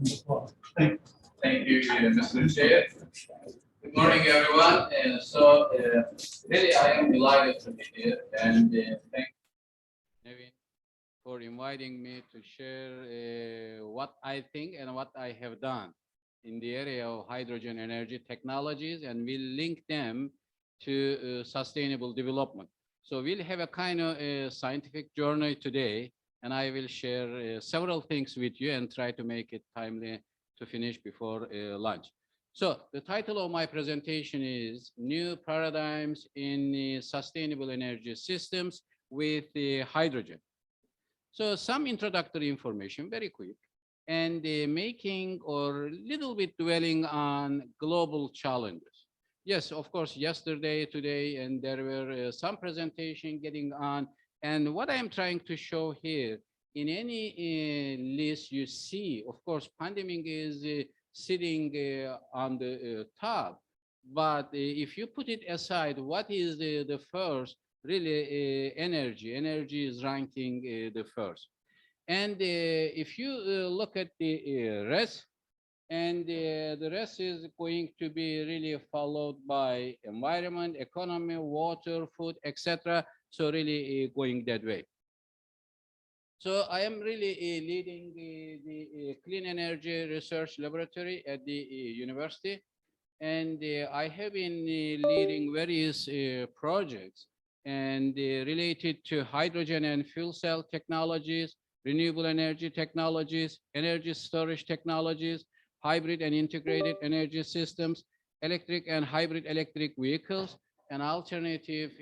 Thank you, Mr. Chair. Good morning, everyone. Really, I am delighted to be here, and thank you, Nevin, for inviting me to share what I think and what I have done in the area of hydrogen energy technologies, and we'll link them to sustainable development. So we'll have a kind of scientific journey today, and I will share several things with you and try to make it timely to finish before lunch. So the title of my presentation is New Paradigms in Sustainable Energy Systems with Hydrogen. So some introductory information, very quick, and making or little bit dwelling on global challenges. Yes, of course, yesterday, today, and there were some presentation getting on. And what I'm trying to show here, in any list you see, of course, pandemic is sitting on the top. But if you put it aside, what is the first? Really, energy. Energy is ranking the first. And if you look at the rest, and the rest is going to be really followed by environment, economy, water, food, etc. So really going that way. So I am really leading the Clean Energy Research Laboratory at the university. And I have been leading various projects and related to hydrogen and fuel cell technologies, renewable energy technologies, energy storage technologies, hybrid and integrated energy systems, electric and hybrid electric vehicles, and alternative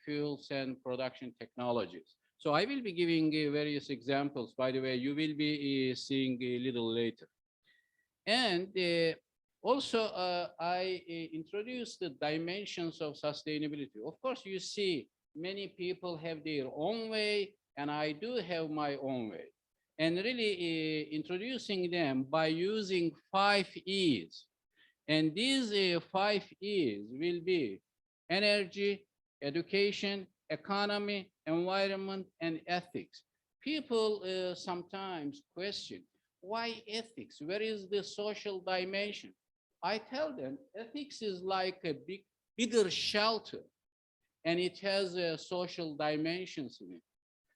fuels and production technologies. So I will be giving various examples. By the way, you will be seeing a little later. And also, I introduced the dimensions of sustainability. Of course, you see many people have their own way, and I do have my own way. And really introducing them by using 5 E's. And these 5 E's will be energy, education, economy, environment, and ethics. People sometimes question, why ethics? Where is the social dimension? I tell them ethics is like a bigger shelter, and it has social dimensions in it.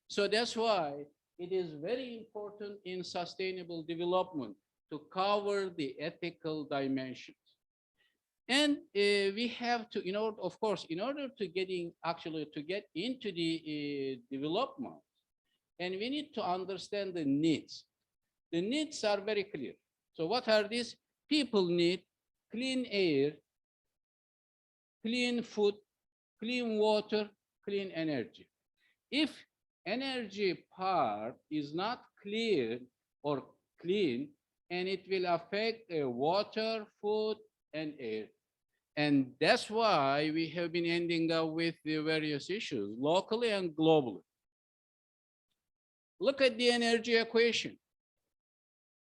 So that's why it is very important in sustainable development to cover the ethical dimensions. And we have to, of course, in order to get into the development, and we need to understand the needs. The needs are very clear. So what are these? People need clean air, clean food, clean water, clean energy. If energy part is not clear or clean, and it will affect water, food, and air. And that's why we have been ending up with the various issues, locally and globally. Look at the energy equation.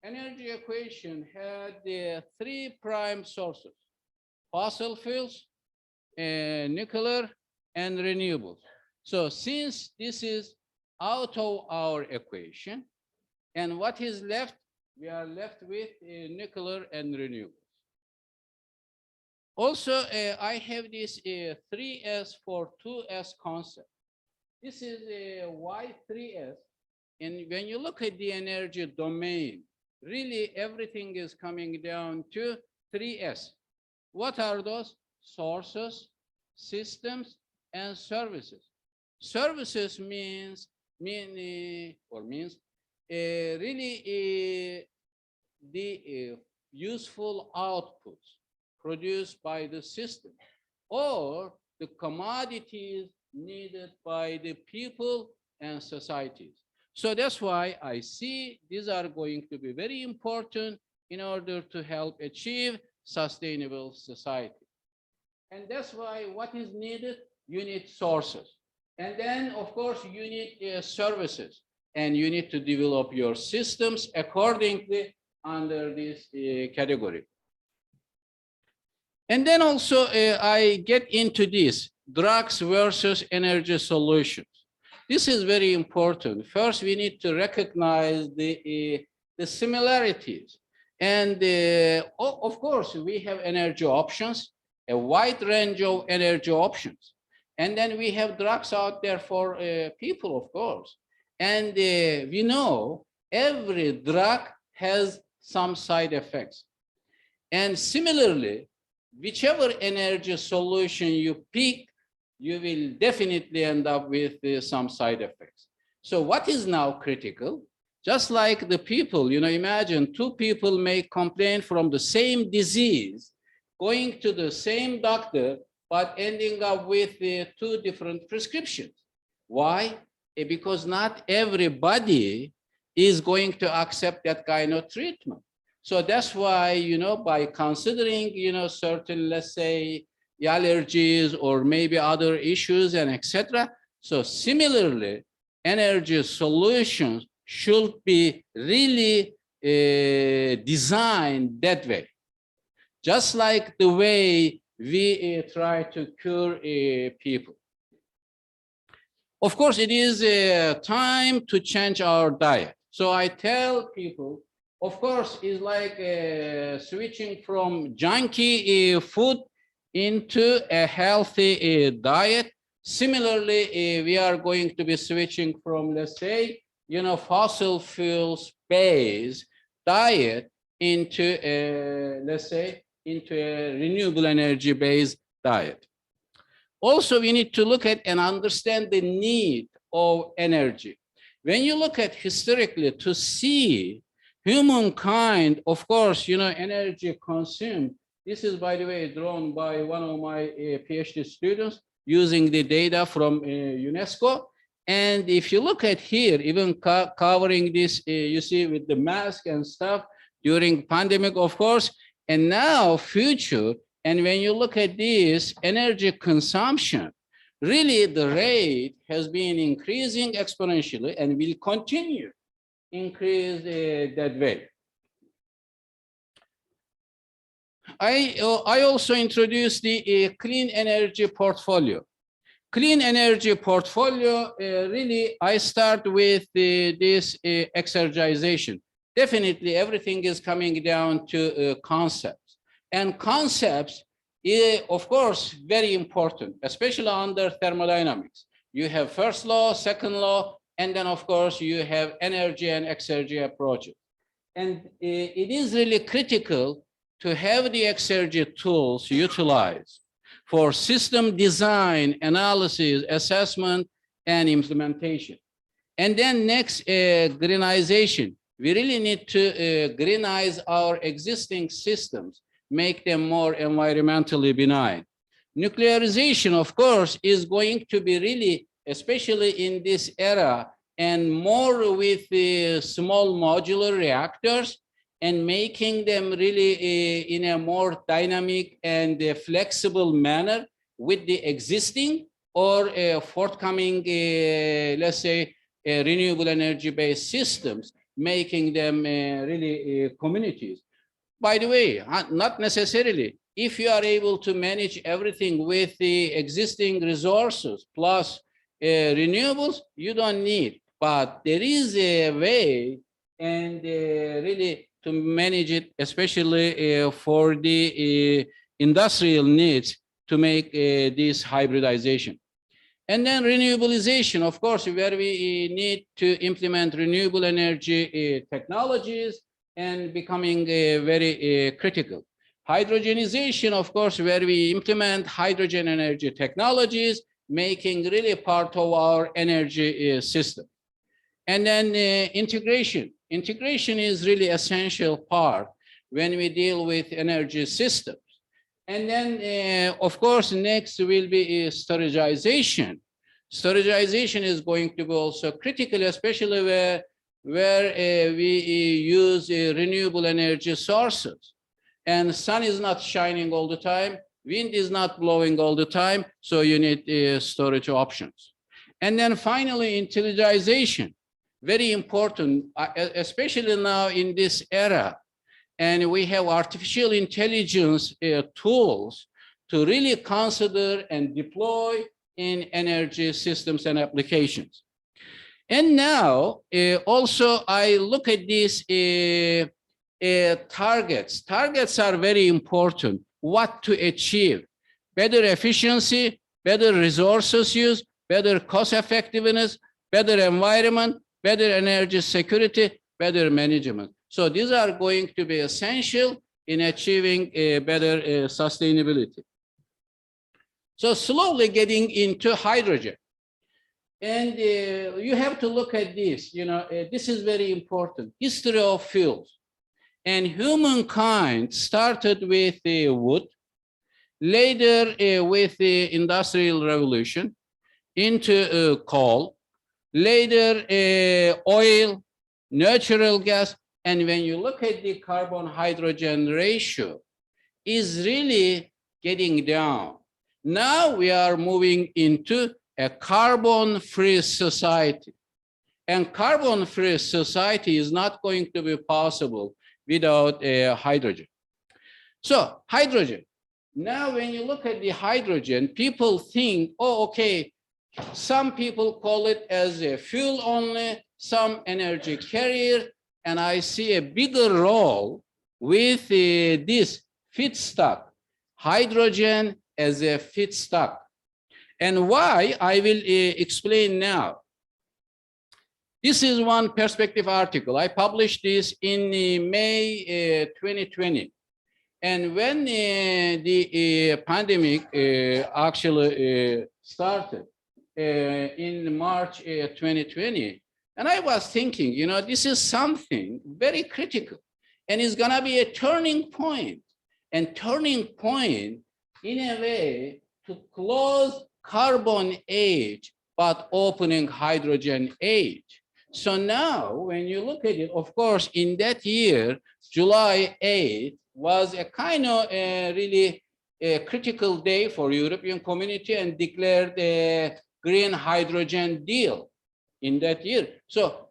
Energy equation had the 3 prime sources: fossil fuels, nuclear, and renewables. So since this is out of our equation, and what is left? We are left with nuclear and renewables. Also, I have this 3S for 2S concept. This is why 3S, and when you look at the energy domain, really everything is coming down to 3S. What are those? Sources, systems, and services. Services means really the useful outputs produced by the system, or the commodities needed by the people and societies. So that's why I see these are going to be very important in order to help achieve sustainable society. And that's why what is needed? You need sources. And then, of course, you need services. And you need to develop your systems accordingly under this category. And then also I get into this, drugs versus energy solutions. This is very important. First, we need to recognize the similarities. And of course, we have energy options, a wide range of energy options. And then we have drugs out there for people, of course. And we know every drug has some side effects. And similarly, whichever energy solution you pick, you will definitely end up with some side effects. So what is now critical? Just like the people, imagine two people may complain from the same disease, going to the same doctor, but ending up with two different prescriptions. Why? Because not everybody is going to accept that kind of treatment. So that's why, by considering, certain, let's say, allergies or maybe other issues and etc. So similarly, energy solutions should be really designed that way. Just like the way we try to cure people. Of course, it is time to change our diet. So I tell people, of course, it's like switching from junky food into a healthy diet. Similarly, we are going to be switching from, let's say, fossil fuels based diet into let's say, into a renewable energy based diet. Also, we need to look at and understand the need of energy. When you look at historically to see humankind, of course, energy consumed. This is, by the way, drawn by one of my PhD students using the data from UNESCO. And if you look at here, even covering this, you see with the mask and stuff during pandemic, of course, and now future. And when you look at this energy consumption, really the rate has been increasing exponentially and will continue increase that way. I also introduced the clean energy portfolio. Clean energy portfolio, really, I start with this exergization. Definitely everything is coming down to concepts. And concepts, of course, very important, especially under thermodynamics. You have first law, second law, and then, of course, you have energy and exergy approaches. And it is really critical to have the exergy tools utilized for system design, analysis, assessment, and implementation. And then next, greenization. We really need to greenize our existing systems, make them more environmentally benign. Nuclearization, of course, is going to be really, especially in this era, and more with the small modular reactors and making them really in a more dynamic and flexible manner with the existing or forthcoming, let's say, renewable energy-based systems, making them really communities. By the way, not necessarily. If you are able to manage everything with the existing resources plus renewables, you don't need. But there is a way and really to manage it, especially for the industrial needs to make this hybridization. And then renewabilization, of course, where we need to implement renewable energy technologies and becoming very critical. Hydrogenization, of course, where we implement hydrogen energy technologies, making really part of our energy system. And then integration. Integration is really essential part when we deal with energy systems. And then, of course, next will be storageization. Storageization is going to be also critical, especially where we use renewable energy sources. And sun is not shining all the time, wind is not blowing all the time, so you need storage options. And then finally, intelligization, very important, especially now in this era. And we have artificial intelligence tools to really consider and deploy in energy systems and applications. And now also I look at this targets. Targets are very important. What to achieve? Better efficiency, better resources use, better cost effectiveness, better environment, better energy security, better management. So these are going to be essential in achieving a better sustainability. So slowly getting into hydrogen. And you have to look at this, this is very important. History of fuels. And humankind started with wood, later with the Industrial Revolution, into coal, later oil, natural gas. And when you look at the carbon-hydrogen ratio, is really getting down. Now we are moving into a carbon-free society. And carbon-free society is not going to be possible without hydrogen. So hydrogen. Now when you look at the hydrogen, people think, oh, okay, some people call it as a fuel only, some energy carrier, and I see a bigger role with this feedstock, hydrogen as a feedstock. And why, I will explain now. This is one perspective article. I published this in May 2020. And when the pandemic actually started in March 2020, and I was thinking, this is something very critical and it's gonna be a turning point. And turning point in a way to close carbon age, but opening hydrogen age. So now when you look at it, of course, in that year, July 8th was a kind of really a critical day for European community and declared a green hydrogen deal in that year. So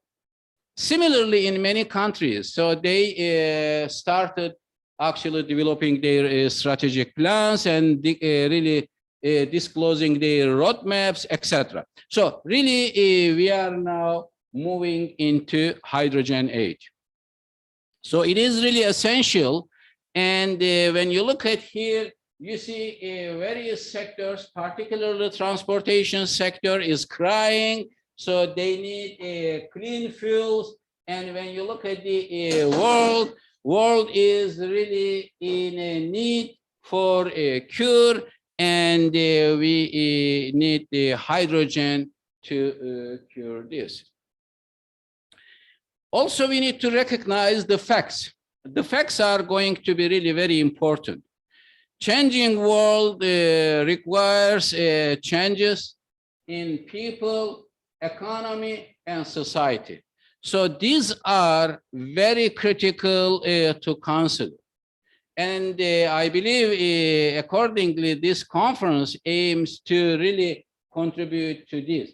similarly in many countries, so they started actually developing their strategic plans and really disclosing their roadmaps, etc. So really, we are now moving into hydrogen age. So it is really essential. And when you look at here, you see various sectors, particularly transportation sector is crying. So they need clean fuels. And when you look at the world is really in a need for a cure. And we need the hydrogen to cure this. Also, we need to recognize the facts. The facts are going to be really very important. Changing world requires changes in people, economy, and society. So these are very critical to consider. And I believe accordingly, this conference aims to really contribute to this.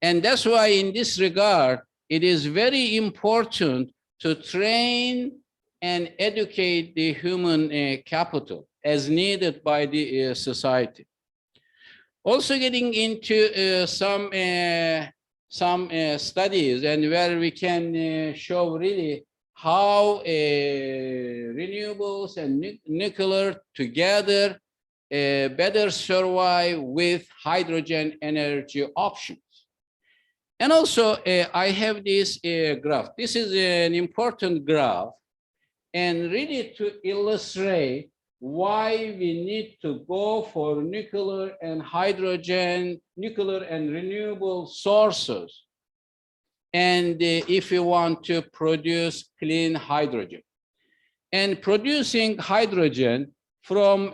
And that's why in this regard, it is very important to train and educate the human capital as needed by the society. Also getting into some studies and where we can show really how renewables and nuclear together better survive with hydrogen energy options. And also I have this graph. This is an important graph and really to illustrate why we need to go for nuclear and hydrogen, nuclear and renewable sources. And if you want to produce clean hydrogen. And producing hydrogen from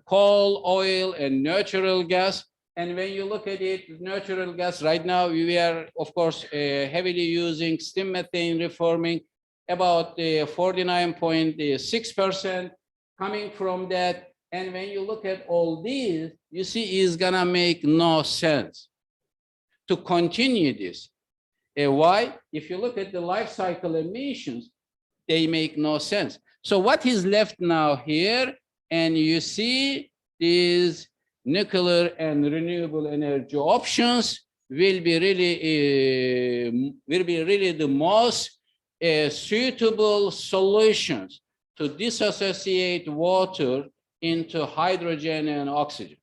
coal, oil, and natural gas. And when you look at it, natural gas, right now we are, of course, heavily using steam methane reforming, about 49.6% coming from that. And when you look at all these, you see it's gonna make no sense to continue this. Why? If you look at the life cycle emissions, they make no sense. So what is left now here? And you see these nuclear and renewable energy options will be really the most suitable solutions to dissociate water into hydrogen and oxygen.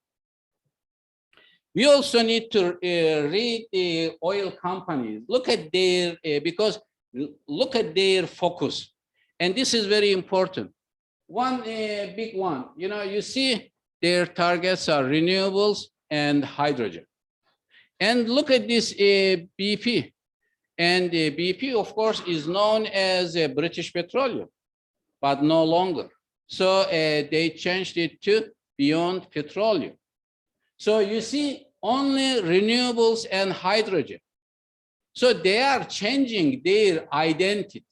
We also need to read the oil companies, look at their, look at their focus. And this is very important. One big one, you see their targets are renewables and hydrogen. And look at this BP. And BP, of course, is known as British Petroleum, but no longer. So they changed it to Beyond Petroleum. So you see only renewables and hydrogen. So they are changing their identity.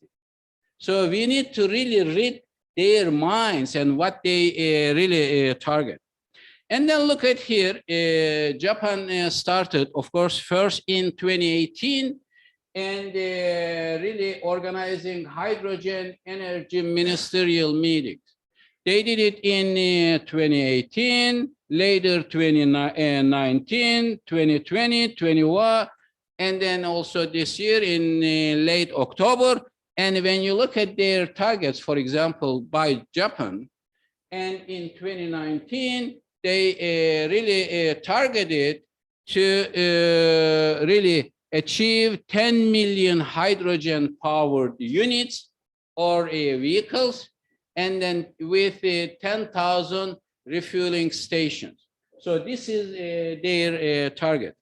So we need to really read their minds and what they really target. And then look at here, Japan started, of course, first in 2018 and really organizing hydrogen energy ministerial meetings. They did it in 2018, later 2019, 2020, 21, and then also this year in late October. And when you look at their targets, for example, by Japan, and in 2019, they really targeted to really achieve 10 million hydrogen-powered units or vehicles, and then with 10,000 refueling stations. So this is their target.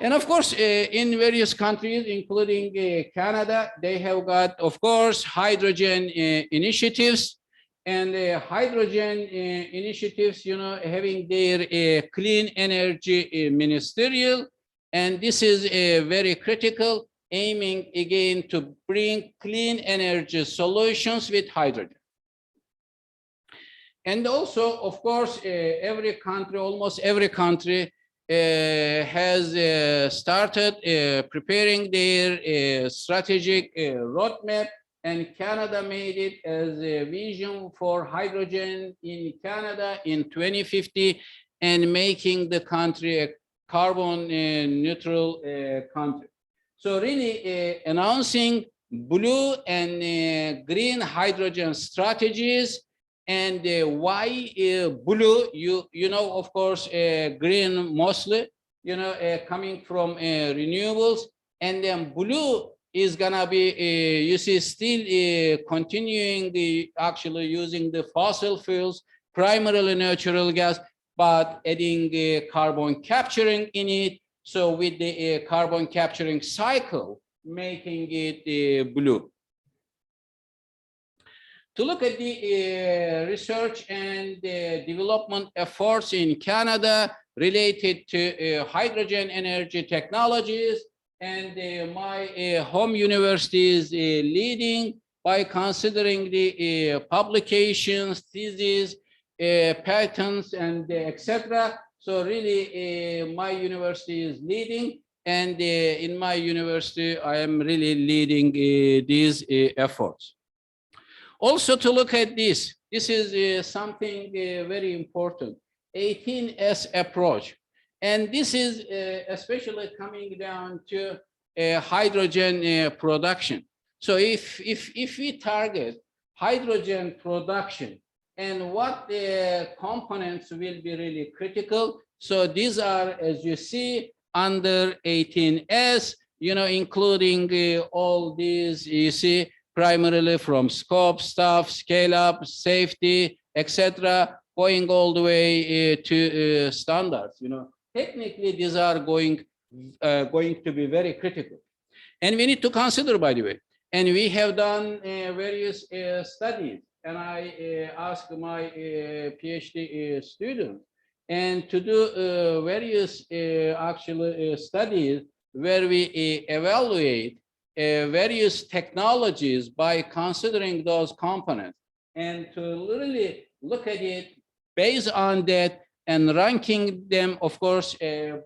And of course, in various countries, including Canada, they have got, of course, hydrogen initiatives. And hydrogen initiatives, having their clean energy ministerial. And this is very critical, aiming again to bring clean energy solutions with hydrogen. And also, of course, every country, almost every country has started preparing their strategic roadmap, and Canada made it as a vision for hydrogen in Canada in 2050 and making the country a carbon neutral country. So really announcing blue and green hydrogen strategies. And why blue? You know, of course, green mostly, coming from renewables, and then blue is gonna be, you see, still continuing actually using the fossil fuels, primarily natural gas, but adding carbon capturing in it. So with the carbon capturing cycle, making it blue. To look at the research and development efforts in Canada related to hydrogen energy technologies, and my home university is leading by considering the publications, theses, patents, and etc. So really, my university is leading, and in my university, I am really leading these efforts. Also, to look at this is something very important, 18S approach. And this is especially coming down to hydrogen production. So if we target hydrogen production and what components will be really critical. So these are, as you see, under 18S, including all these, you see, primarily from scope, staff, scale up, safety, etc., going all the way to standards. Technically, these are going to be very critical. And we need to consider, by the way, and we have done various studies, and I asked my PhD students and to do various actually studies where we evaluate various technologies by considering those components, and to really look at it based on that and ranking them, of course,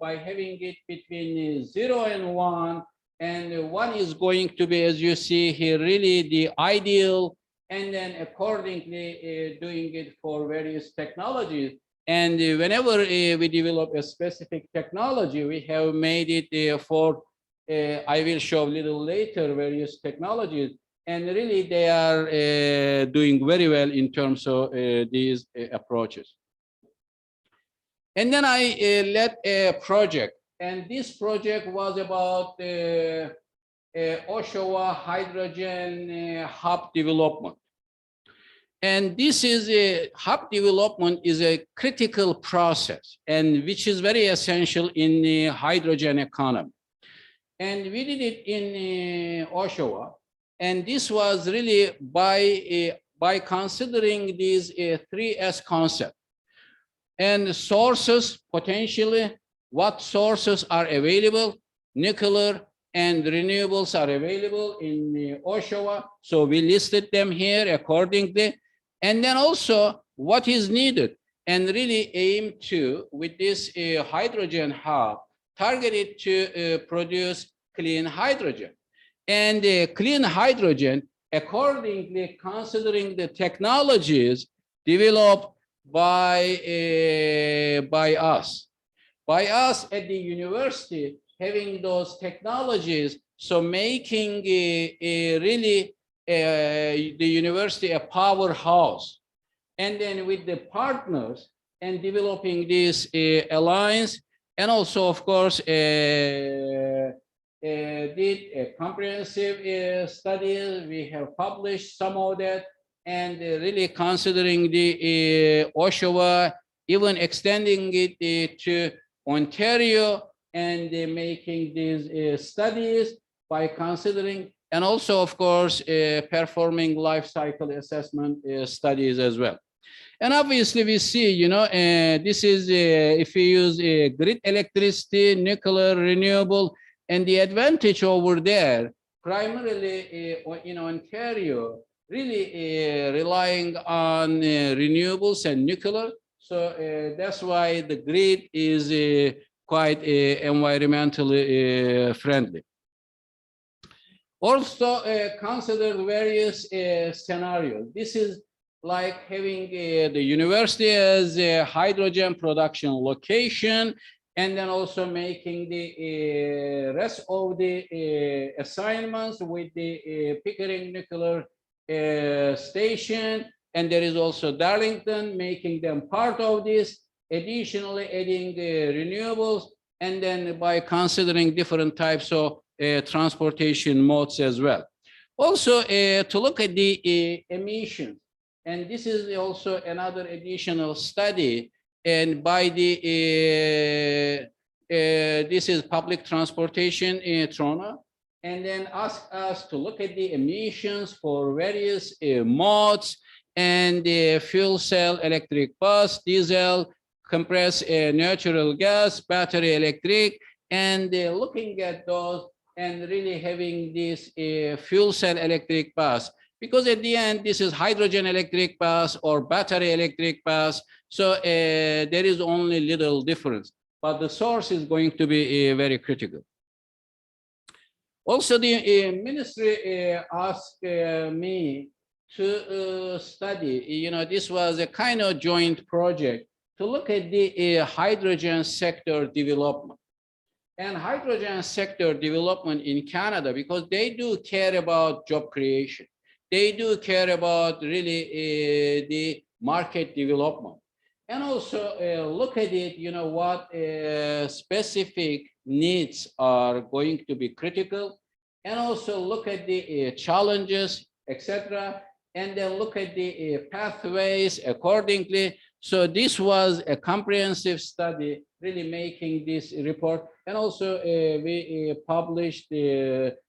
by having it between 0 and 1, and 1 is going to be, as you see here, really the ideal, and then accordingly doing it for various technologies. And whenever we develop a specific technology, we have made it for I will show a little later various technologies, and really they are doing very well in terms of these approaches. And then I led a project, and this project was about Oshawa hydrogen hub development. And this is a hub development is a critical process, and which is very essential in the hydrogen economy. And we did it in Oshawa, and this was really by considering these 3S concept and sources, potentially what sources are available, nuclear and renewables are available in Oshawa. So we listed them here accordingly. And then also what is needed, and really aim to, with this hydrogen hub, targeted to produce clean hydrogen. And clean hydrogen, accordingly considering the technologies developed by us at the university, having those technologies, so making really the university a powerhouse. And then with the partners and developing this alliance, and also of course did a comprehensive study. We have published some of that, and really considering the Oshawa, even extending it to Ontario, and making these studies by considering, and also of course performing life cycle assessment studies as well. And obviously we see, you know, this is if we use grid electricity, nuclear, renewable, and the advantage over there, primarily in Ontario, really relying on renewables and nuclear. So that's why the grid is quite environmentally friendly. Also consider various scenarios. This is like having the university as a hydrogen production location, and then also making the rest of the assignments with the Pickering nuclear station, and there is also Darlington, making them part of this, additionally adding renewables, and then by considering different types of transportation modes as well. Also to look at the emissions, and this is also another additional study, and by the this is public transportation in Toronto, and then ask us to look at the emissions for various modes, and the fuel cell electric bus, diesel, compressed natural gas, battery electric, and looking at those and really having this fuel cell electric bus, because at the end this is hydrogen electric bus or battery electric bus. So there is only little difference, but the source is going to be very critical. Also, the ministry asked me to study, you know, this was a kind of joint project to look at the hydrogen sector development. And hydrogen sector development in Canada, because they do care about job creation. They do care about really the market development. And also look at it, you know, what specific needs are going to be critical, and also look at the challenges, etc., and then look at the pathways accordingly. So this was a comprehensive study, really making this report. And also we published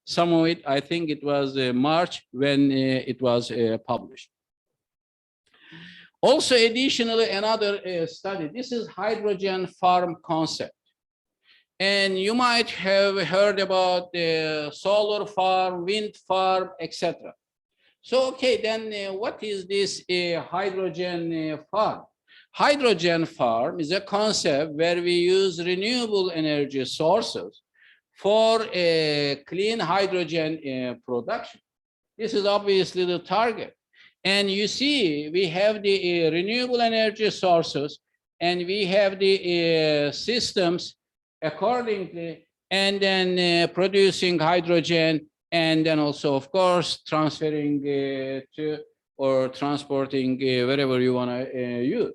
some of it. I think it was March when it was published. Also, additionally, another study. This is hydrogen farm concept. And you might have heard about the solar farm, wind farm, etc. So, okay, then what is this hydrogen farm? Hydrogen farm is a concept where we use renewable energy sources for clean hydrogen production. This is obviously the target. And you see, we have the renewable energy sources, and we have the systems accordingly and then producing hydrogen, and then also, of course, transferring to or transporting wherever you want to use.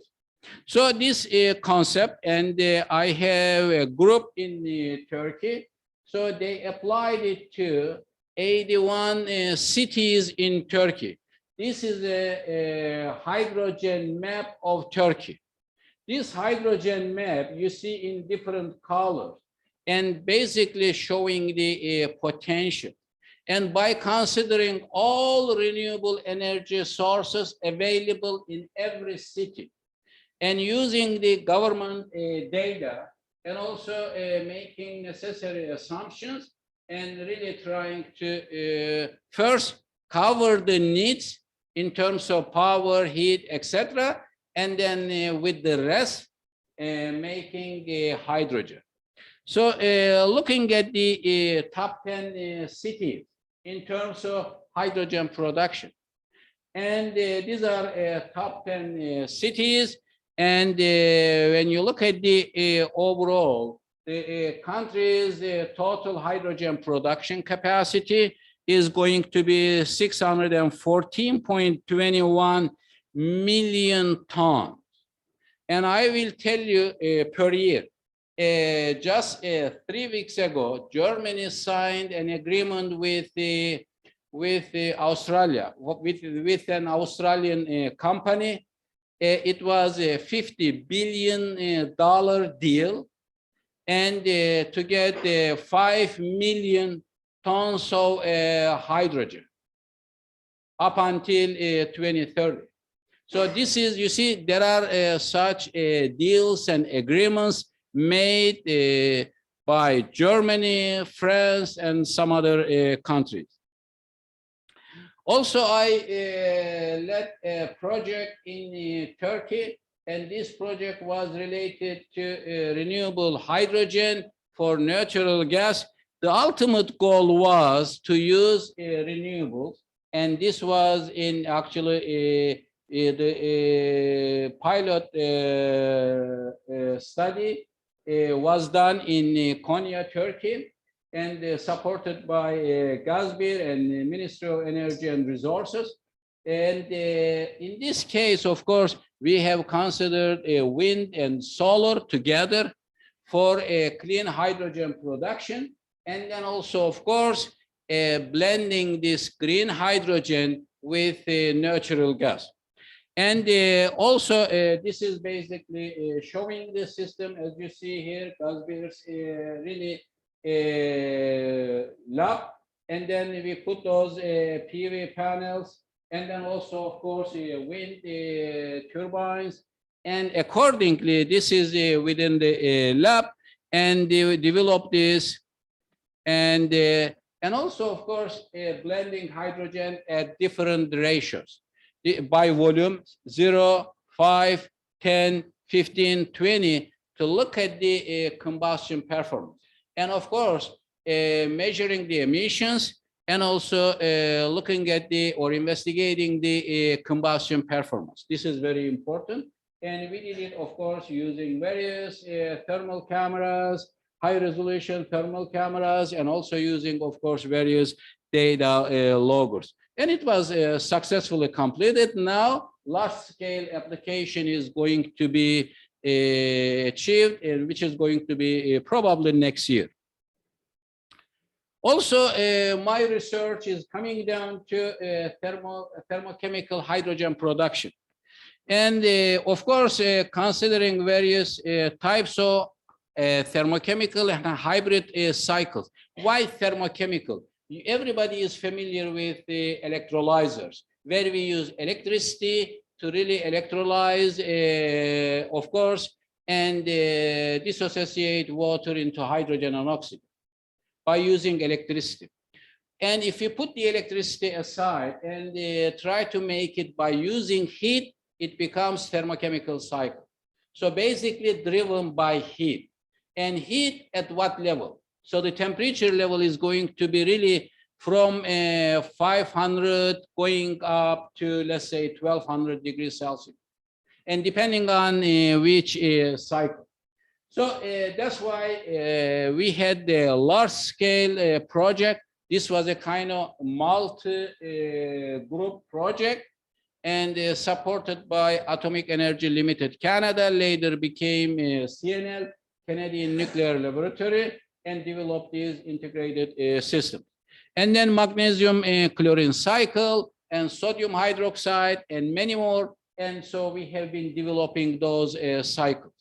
So this concept, and I have a group in Turkey, so they applied it to 81 cities in Turkey. This is a hydrogen map of Turkey. This hydrogen map you see in different colors and basically showing the potential. And by considering all renewable energy sources available in every city and using the government data and also making necessary assumptions and really trying to first cover the needs in terms of power, heat, etc., and then with the rest making hydrogen. So looking at the top 10 cities in terms of hydrogen production, and these are top 10 cities, and when you look at the overall, the country's total hydrogen production capacity is going to be 614.21 million tons. And I will tell you per year, just 3 weeks ago, Germany signed an agreement with Australia, with an Australian company. It was a $50 billion deal, and to get 5 million tons of hydrogen up until 2030. So this is, you see, there are such deals and agreements made by Germany, France, and some other countries. Also, I led a project in Turkey, and this project was related to renewable hydrogen for natural gas. The ultimate goal was to use renewables, and this was in actually the pilot study was done in Konya, Turkey, and supported by Gazbir and the Ministry of Energy and Resources. And in this case, of course, we have considered wind and solar together for a clean hydrogen production. And then also, of course, blending this green hydrogen with natural gas. And also, this is basically showing the system, as you see here, Gazbir's really lab, and then we put those PV panels, and then also, of course, wind turbines, and accordingly, this is within the lab, and we develop this, and also, of course, blending hydrogen at different ratios by volume 0, 5, 10, 15, 20 to look at the combustion performance. And of course, measuring the emissions and also looking at the or investigating the combustion performance. This is very important. And we did it, of course, using various thermal cameras, high resolution thermal cameras, and also using, of course, various data loggers. And it was successfully completed. Now, large scale application is going to be achieved, and which is going to be probably next year. Also, my research is coming down to thermochemical hydrogen production. And of course, considering various types of thermochemical and hybrid cycles. Why thermochemical? Everybody is familiar with the electrolyzers, where we use electricity to really electrolyze, of course, and dissociate water into hydrogen and oxygen by using electricity. And if you put the electricity aside and try to make it by using heat, it becomes thermochemical cycle. So basically driven by heat. And heat at what level? So the temperature level is going to be really from 500 going up to, let's say, 1200 degrees Celsius. And depending on which cycle. So that's why we had the large-scale project. This was a kind of multi-group project, and supported by Atomic Energy Limited Canada, later became CNL, Canadian Nuclear Laboratory, and developed these integrated systems. And then magnesium chlorine cycle and sodium hydroxide and many more. And so we have been developing those cycles.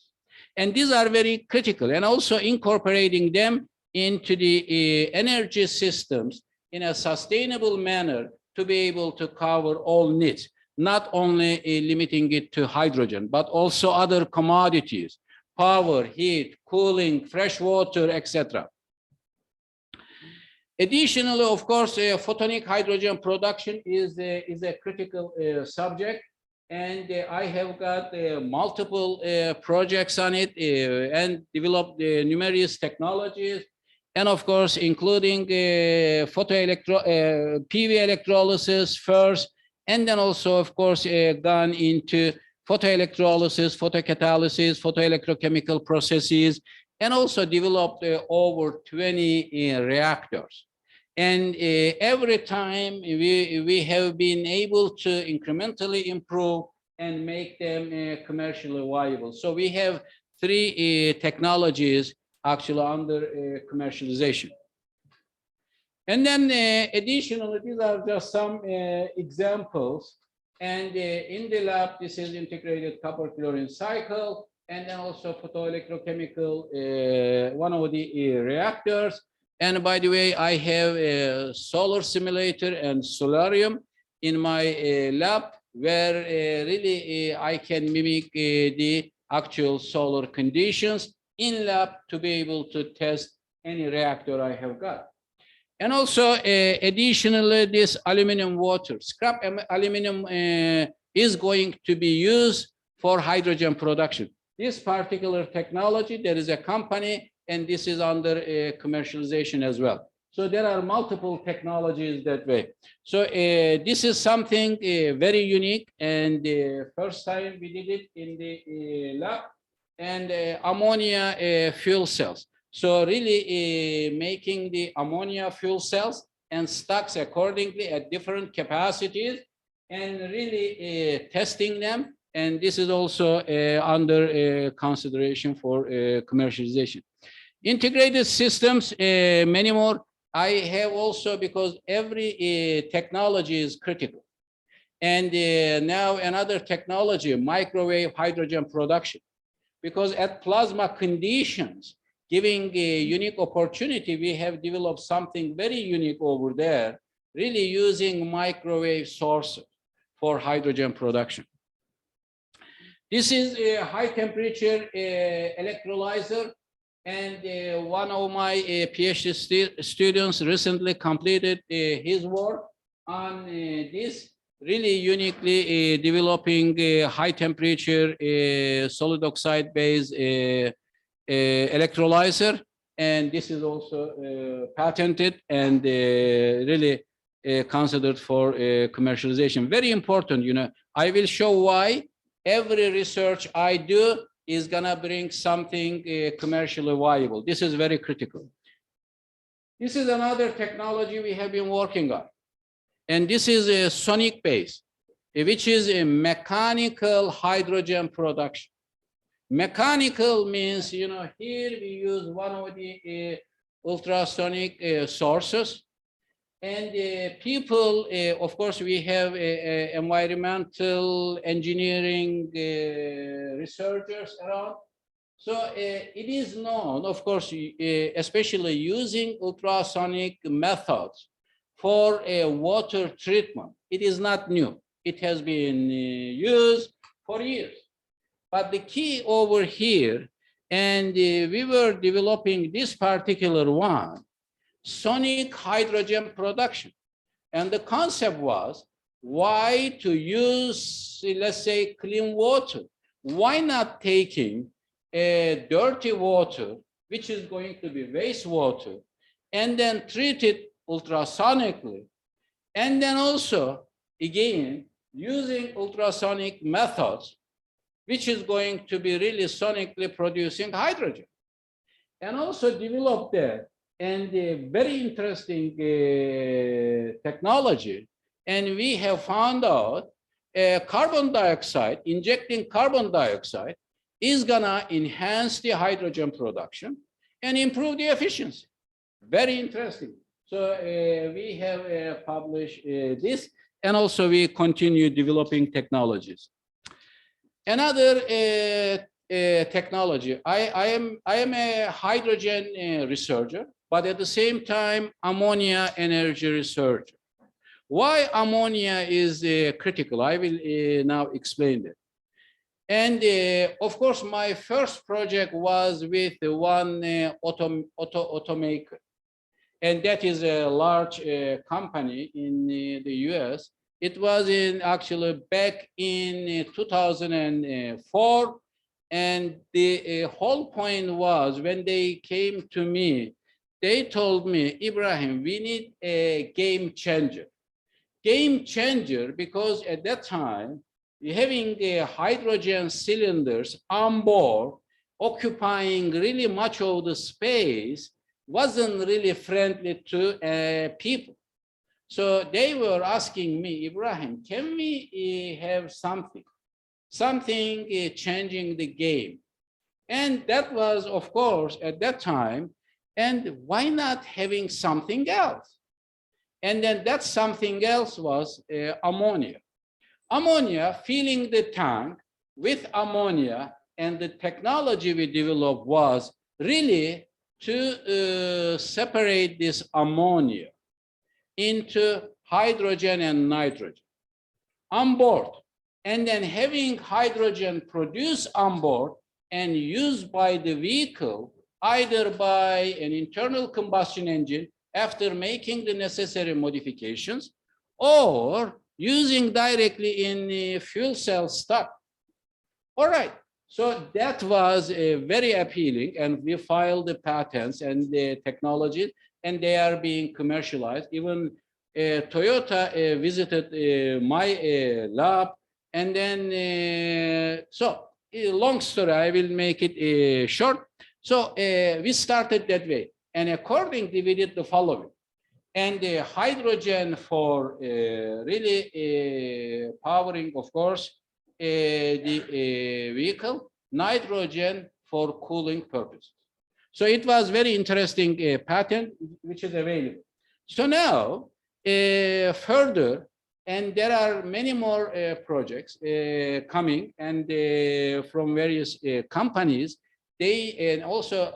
And these are very critical, and also incorporating them into the energy systems in a sustainable manner to be able to cover all needs, not only limiting it to hydrogen, but also other commodities, power, heat, cooling, fresh water, etc. Additionally, of course, photonic hydrogen production is a critical subject. And I have got multiple projects on it and developed numerous technologies. And of course, including PV electrolysis first, and then also, of course, gone into photoelectrolysis, photocatalysis, photoelectrochemical processes, and also developed over 20 reactors. And every time we have been able to incrementally improve and make them commercially viable. So we have 3 technologies actually under commercialization. And then additionally, these are just some examples. And in the lab, this is integrated copper chlorine cycle, and then also photoelectrochemical, one of the reactors. And by the way, I have a solar simulator and solarium in my lab, where really I can mimic the actual solar conditions in lab to be able to test any reactor I have got. And also additionally, this aluminum water, scrap aluminum is going to be used for hydrogen production. This particular technology, there is a company, and this is under commercialization as well. So there are multiple technologies that way. So this is something very unique, and first time we did it in the lab, and ammonia fuel cells. So really making the ammonia fuel cells and stocks accordingly at different capacities, and really testing them. And this is also under consideration for commercialization. Integrated systems, many more. I have also, because every technology is critical. And now another technology, microwave hydrogen production. Because at plasma conditions, giving a unique opportunity, we have developed something very unique over there, really using microwave sources for hydrogen production. This is a high temperature electrolyzer. And one of my PhD students recently completed his work on this, really uniquely developing a high temperature solid oxide based electrolyzer. And this is also patented and really considered for commercialization. Very important, you know. I will show why every research I do is gonna bring something commercially viable. This is very critical. This is another technology we have been working on. And this is a sonic base, which is a mechanical hydrogen production. Mechanical means, you know, here we use one of the ultrasonic sources. And people, of course, we have environmental engineering researchers around. So it is known, of course, especially using ultrasonic methods for water treatment. It is not new. It has been used for years. But the key over here, and we were developing this particular one, sonic hydrogen production. And the concept was, why to use, let's say, clean water? Why not taking dirty water, which is going to be wastewater, and then treat it ultrasonically? And then also, again, using ultrasonic methods which is going to be really sonically producing hydrogen. And also developed that and a very interesting technology. And we have found out carbon dioxide, injecting carbon dioxide is gonna enhance the hydrogen production and improve the efficiency. Very interesting. So we have published this, and also we continue developing technologies. Another technology, I am a hydrogen researcher, but at the same time, ammonia energy researcher. Why ammonia is critical? I will now explain that. And of course, my first project was with one automaker. And that is a large company in the US. It was actually back in 2004. And the whole point was when they came to me, they told me, Ibrahim, we need a game changer. Game changer because at that time, having the hydrogen cylinders on board, occupying really much of the space, wasn't really friendly to people. So they were asking me, Ibrahim, can we have something changing the game? And that was, of course, at that time, and why not having something else? And then that something else was ammonia. Ammonia, filling the tank with ammonia, and the technology we developed was really to separate this ammonia into hydrogen and nitrogen on board, and then having hydrogen produced on board and used by the vehicle, either by an internal combustion engine after making the necessary modifications, or using directly in the fuel cell stock. All right, so that was very appealing, and we filed the patents and the technologies, and they are being commercialized. Even Toyota visited my lab, and then, so long story, I will make it short. So we started that way, and accordingly, we did the following. And the hydrogen for really powering, of course, the vehicle, nitrogen for cooling purposes. So it was very interesting patent, which is available. So now, further, and there are many more projects coming, and from various companies. And also,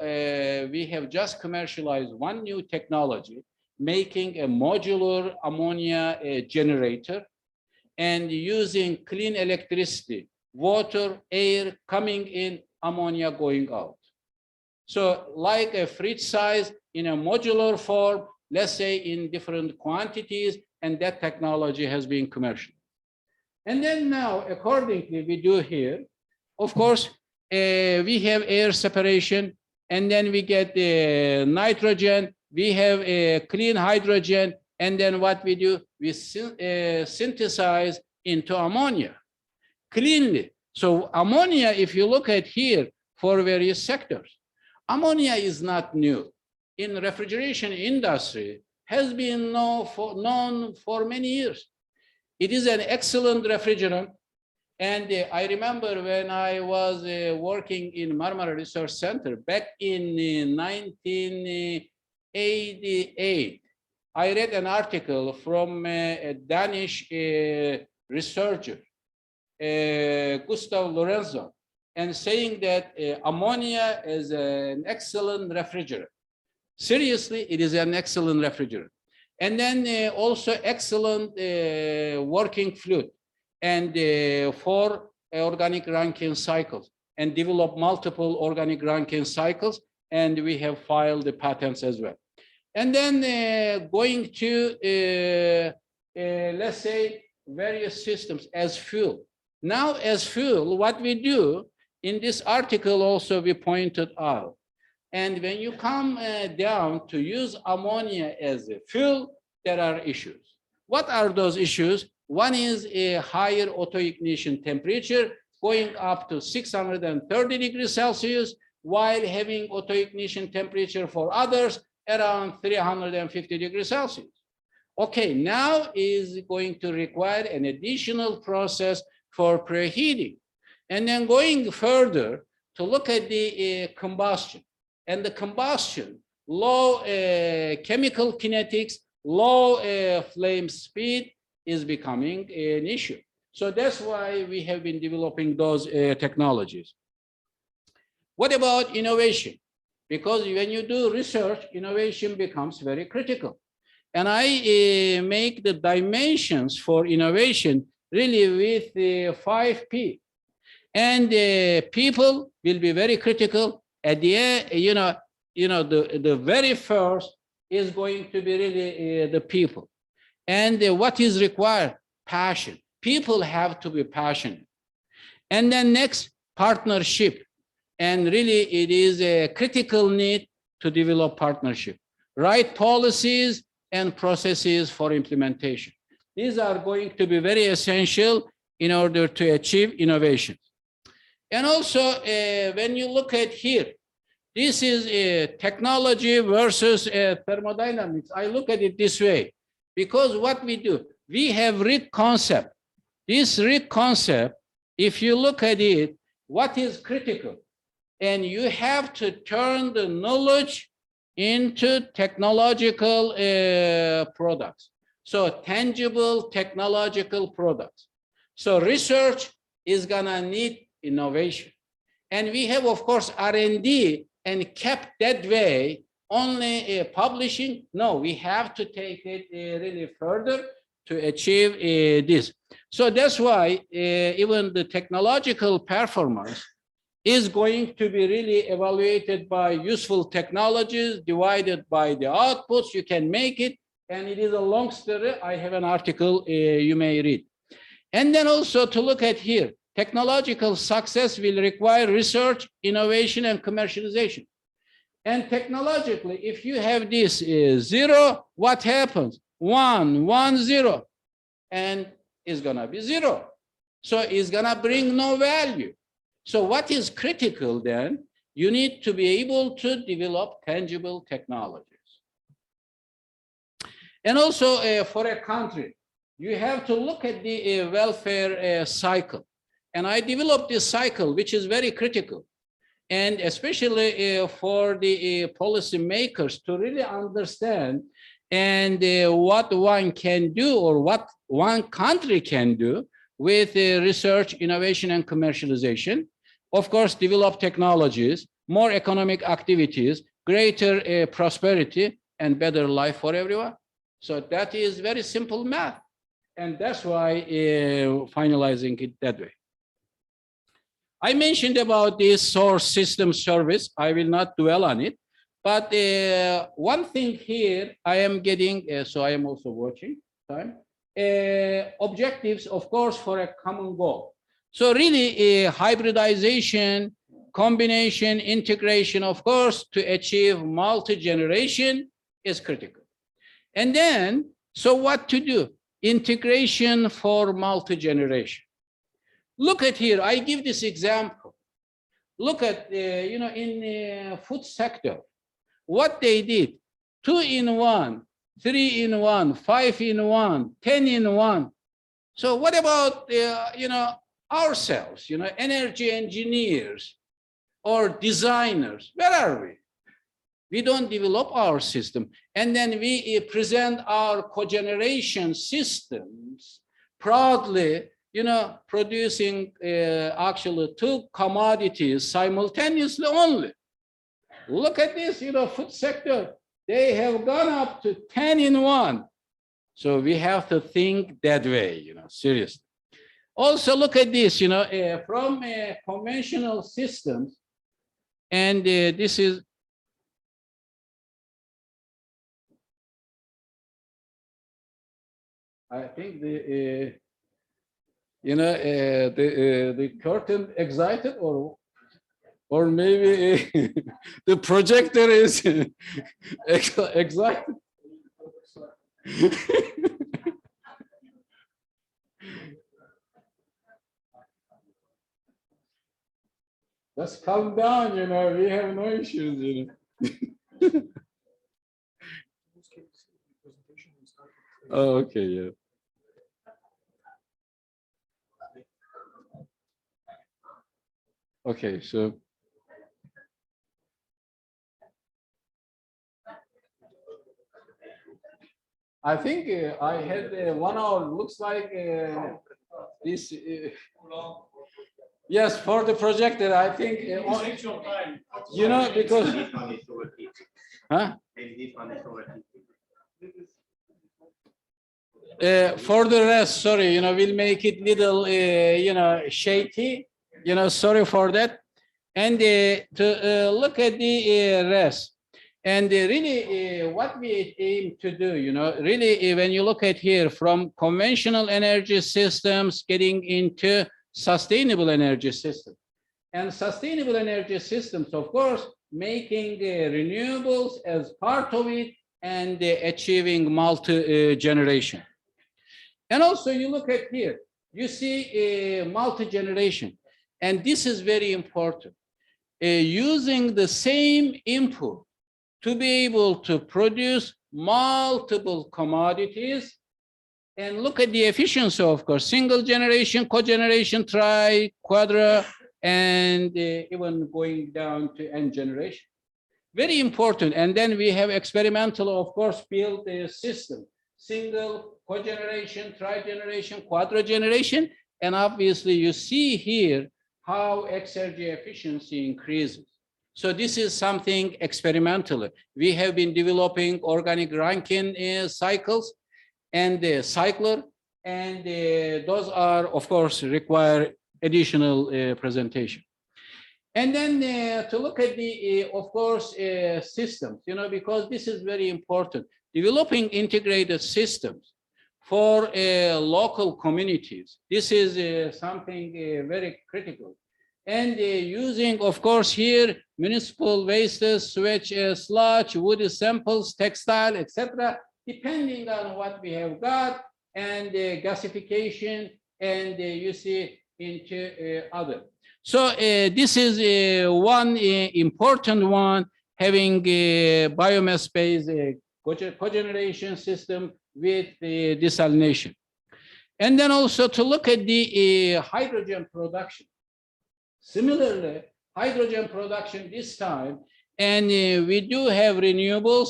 we have just commercialized one new technology, making a modular ammonia generator and using clean electricity, water, air coming in, ammonia going out. So like a fridge size in a modular form, let's say in different quantities, and that technology has been commercial. And then now, accordingly, we do here, of course, we have air separation, and then we get the nitrogen, we have a clean hydrogen, and then what we do, we synthesize into ammonia cleanly. So ammonia, if you look at here for various sectors, ammonia is not new. In refrigeration industry, has been known for many years. It is an excellent refrigerant. And I remember when I was working in Marmara Research Center back in 1988, I read an article from a Danish researcher, Gustav Lorenzo, and saying that ammonia is an excellent refrigerant. Seriously, it is an excellent refrigerant. And then also excellent working fluid, and for organic Rankine cycles, and develop multiple organic Rankine cycles, and we have filed the patents as well. And then going to, let's say, various systems as fuel. Now as fuel, what we do, in this article also we pointed out, and when you come down to use ammonia as a fuel, there are issues. What are those issues? One is a higher autoignition temperature, going up to 630 degrees Celsius, while having autoignition temperature for others around 350 degrees Celsius. Okay, now is going to require an additional process for preheating. And then going further to look at the combustion. And the combustion, low chemical kinetics, low flame speed is becoming an issue. So that's why we have been developing those technologies. What about innovation? Because when you do research, innovation becomes very critical. And I make the dimensions for innovation really with the 5P. And people will be very critical. At the end, the very first is going to be really the people. And what is required? Passion. People have to be passionate. And then next, partnership. And really, it is a critical need to develop partnership. Right policies and processes for implementation. These are going to be very essential in order to achieve innovation. And also, when you look at here, this is technology versus thermodynamics. I look at it this way, because what we do, we have RIC concept. This RIC concept, if you look at it, what is critical? And you have to turn the knowledge into technological products. So tangible technological products. So research is gonna need innovation. And we have, of course, R&D and kept that way, only publishing. No, we have to take it really further to achieve this. So that's why even the technological performance is going to be really evaluated by useful technologies divided by the outputs. You can make it, and it is a long story. I have an article you may read. And then also to look at here, technological success will require research, innovation, and commercialization. And technologically, if you have this 0, what happens? 1, 1, 0, and it's gonna be 0. So it's gonna bring no value. So what is critical then? You need to be able to develop tangible technologies. And also for a country, you have to look at the welfare cycle. And I developed this cycle, which is very critical. And especially for the policymakers to really understand and what one can do or what one country can do with research, innovation, and commercialization. Of course, develop technologies, more economic activities, greater prosperity, and better life for everyone. So that is very simple math. And that's why finalizing it that way. I mentioned about this source system service. I will not dwell on it. But one thing here I am getting, so I am also watching time, objectives, of course, for a common goal. So really hybridization, combination, integration, of course, to achieve multi-generation is critical. And then, so what to do? Integration for multi-generation. Look at here, I give this example. Look at, in the food sector, what they did, 2-in-1, 3-in-1, 5-in-1, 10-in-1. So what about, ourselves, energy engineers or designers? Where are we? We don't develop our system. And then we present our cogeneration systems proudly, producing actually 2 commodities simultaneously only. Look at this, food sector. They have gone up to 10-in-1. So we have to think that way, seriously. Also look at this, from conventional systems, and this is, I think the curtain excited, or maybe the projector is excited. Just calm down, you know, we have no issues, you know. Oh, okay, yeah. Okay, so. I think I had 1 hour, looks like this. Yes, for the projector, I think, you know, because. Huh? For the rest, sorry, you know, we'll make it little, you know, shaky, you know, sorry for that. And to look at the rest. And really, what we aim to do, you know, really, when you look at here, from conventional energy systems getting into sustainable energy systems. And sustainable energy systems, of course, making renewables as part of it and achieving multi-generation. And also you look at here, you see multi-generation. And this is very important. Using the same input to be able to produce multiple commodities and look at the efficiency, of course, single generation, cogeneration, tri, quadra, and even going down to N generation. Very important. And then we have experimental, of course, field system, single, cogeneration, tri-generation, quadra generation. And obviously you see here how exergy efficiency increases. So this is something experimental. We have been developing organic Rankine cycles and the cycler, and those are, of course, require additional presentation. And then to look at the, of course, systems, you know, because this is very important. Developing integrated systems for local communities. This is something very critical. And using, of course, here, municipal wastes, sewage, sludge, wood samples, textile, etc., depending on what we have got, and gasification, and you see into other. So this is one important one, having a biomass-based cogeneration system with desalination. And then also to look at the hydrogen production. Similarly, hydrogen production this time, and we do have renewables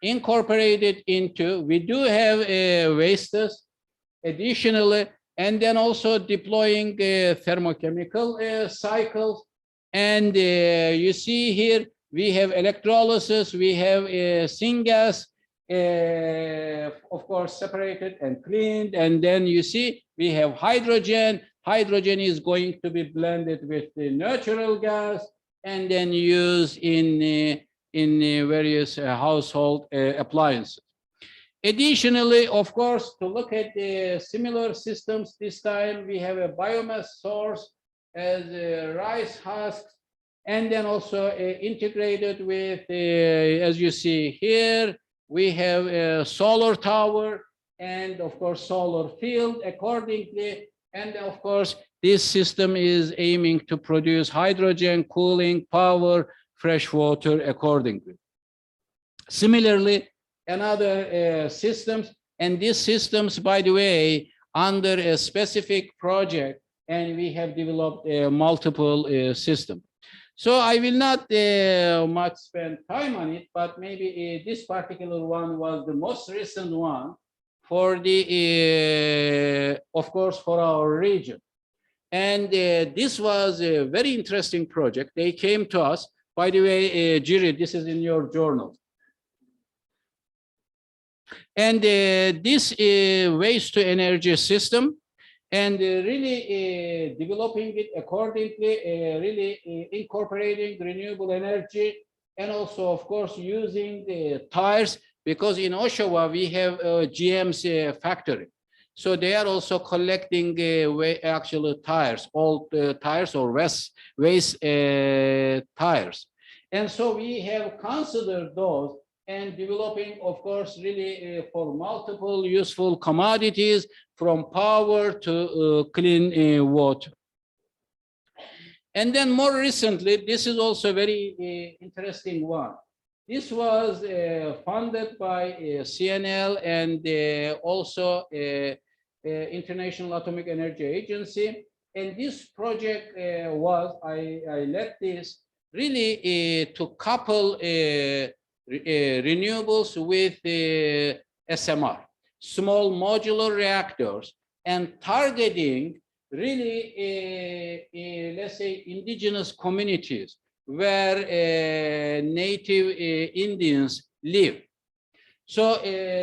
incorporated into, we do have wastes additionally, and then also deploying thermochemical cycles. And you see here, we have electrolysis, we have syngas, of course, separated and cleaned. And then you see, we have hydrogen. Hydrogen is going to be blended with the natural gas and then used in various household appliances. Additionally, of course, to look at the similar systems, this time we have a biomass source as rice husks, and then also integrated with, as you see here, we have a solar tower and, of course, solar field accordingly. And of course, this system is aiming to produce hydrogen, cooling, power, fresh water accordingly. Similarly, another systems, and these systems, by the way, under a specific project, and we have developed multiple systems. So I will not much spend time on it, but maybe this particular one was the most recent one for the, of course, for our region. And this was a very interesting project. They came to us, by the way, Jiri, this is in your journal. And this waste to energy system, and really developing it accordingly, really incorporating renewable energy, and also, of course, using the tires, because in Oshawa, we have GM's factory. So they are also collecting actual tires, old tires or waste tires. And so we have considered those and developing, of course, really for multiple useful commodities, from power to clean water. And then more recently, this is also a very interesting one. This was funded by CNL and also International Atomic Energy Agency. And this project was, I led this really to couple renewables with SMR, small modular reactors, and targeting really, let's say, indigenous communities where native Indians live. So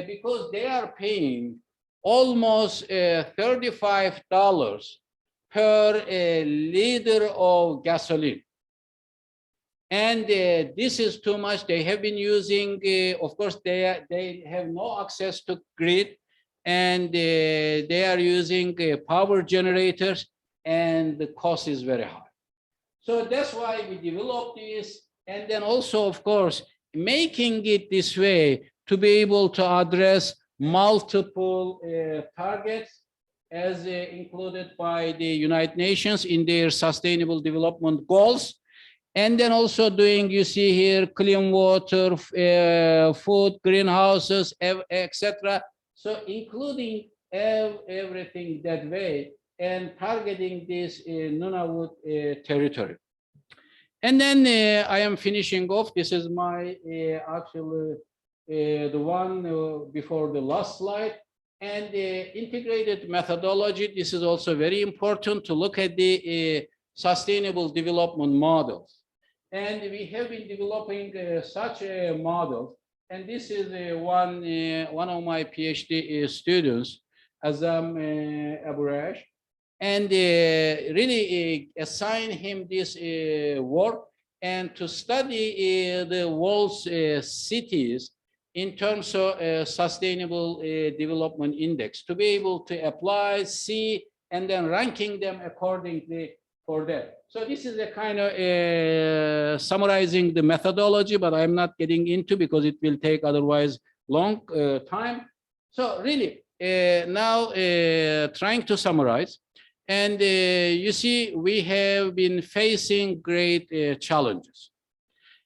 because they are paying almost $35 per liter of gasoline. And this is too much. They have been using, of course, they have no access to grid, and they are using power generators, and the cost is very high. So that's why we developed this, and then also, of course, making it this way to be able to address multiple targets as included by the United Nations in their Sustainable Development Goals. And then also doing, you see here, clean water, food, greenhouses, etc. So including everything that way and targeting this Nunavut territory. And then I am finishing off. This is my actually the one before the last slide. And the integrated methodology, this is also very important to look at the sustainable development models. And we have been developing such a model. And this is one of my PhD students, Azam Aburash, and really assign him this work and to study the world's cities in terms of sustainable development index, to be able to apply, see, and then ranking them accordingly for that. So this is a kind of summarizing the methodology, but I'm not getting into because it will take otherwise long time. So really now trying to summarize, and you see we have been facing great challenges.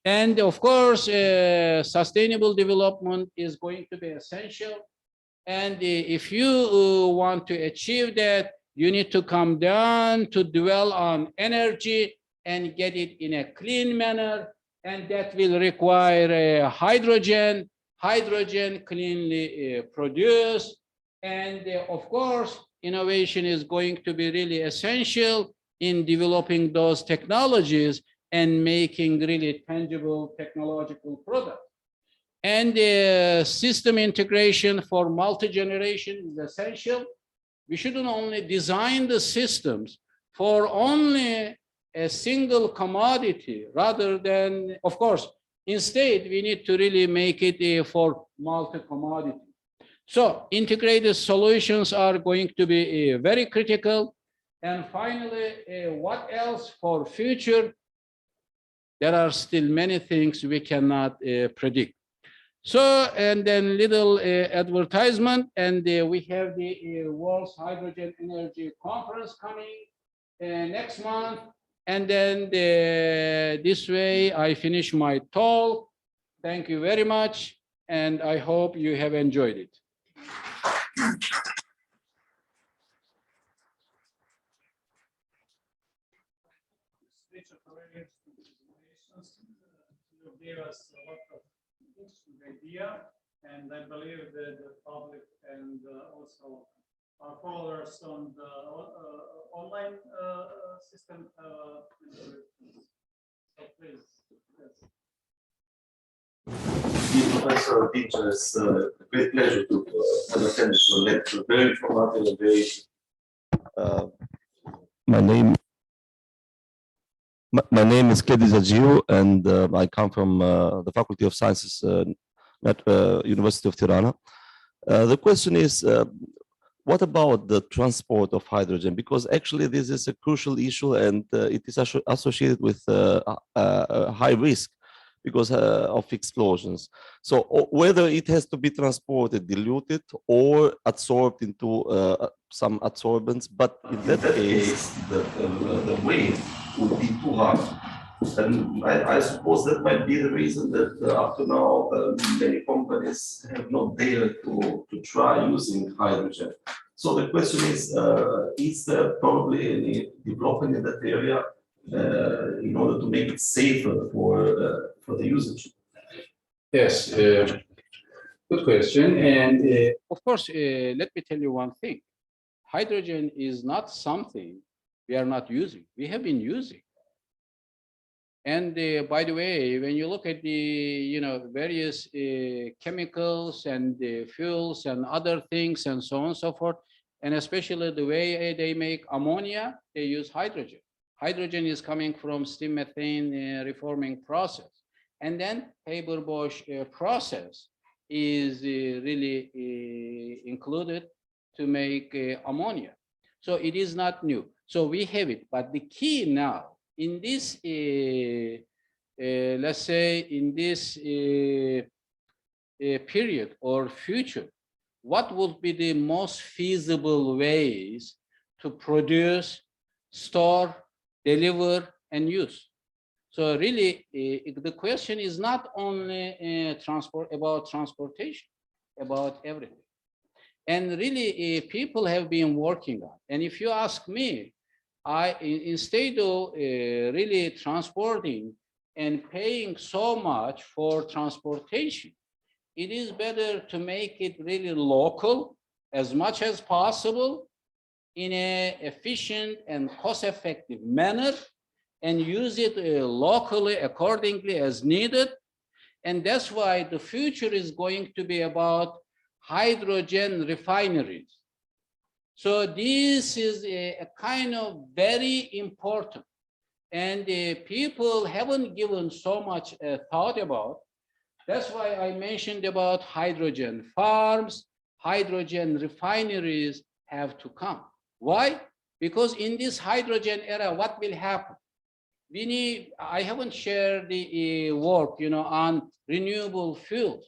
And of course, sustainable development is going to be essential. And if you want to achieve that, you need to come down to dwell on energy and get it in a clean manner. And that will require hydrogen cleanly produced. And of course, innovation is going to be really essential in developing those technologies and making really tangible technological products. And system integration for multi-generation is essential. We shouldn't only design the systems for only a single commodity, rather than, of course, instead, we need to really make it for multi-commodity. So integrated solutions are going to be very critical. And finally, what else for future? There are still many things we cannot predict. So, and then little advertisement, and we have the World's Hydrogen Energy Conference coming next month. And then this way I finish my talk. Thank you very much. And I hope you have enjoyed it. You gave us a lot of interesting idea, and I believe that the public and also our followers on the online system. So please, yes. Professor Dincer, it's a great pleasure to attend this lecture. Very informative and very. My name is Kedi Zagiu, and I come from the Faculty of Sciences at University of Tirana. The question is, what about the transport of hydrogen? Because actually this is a crucial issue, and it is associated with high risk because of explosions. So whether it has to be transported, diluted, or absorbed into some adsorbents, but in that case, the weight would be too high. And I suppose that might be the reason that up to now many companies have not dared to try using hydrogen. So the question is there probably any development in that area in order to make it safer for the usage? Yes, good question. And of course, let me tell you one thing. Hydrogen is not something we are not using. We have been using. And by the way, when you look at the various chemicals and fuels and other things and so on and so forth, and especially the way they make ammonia, they use hydrogen. Hydrogen is coming from steam methane reforming process. And then Haber-Bosch process is really included to make ammonia. So it is not new. So we have it. But the key now in this, let's say in this period or future, what would be the most feasible ways to produce, store, deliver, and use? So really, the question is not only transportation, about everything. And really, people have been working on. And if you ask me, instead of really transporting and paying so much for transportation, it is better to make it really local as much as possible in an efficient and cost-effective manner, and use it locally accordingly as needed. And that's why the future is going to be about hydrogen refineries. So this is a kind of very important, and people haven't given so much thought about. That's why I mentioned about hydrogen farms, hydrogen refineries have to come. Why? Because in this hydrogen era, what will happen? We need, I haven't shared the work, on renewable fuels,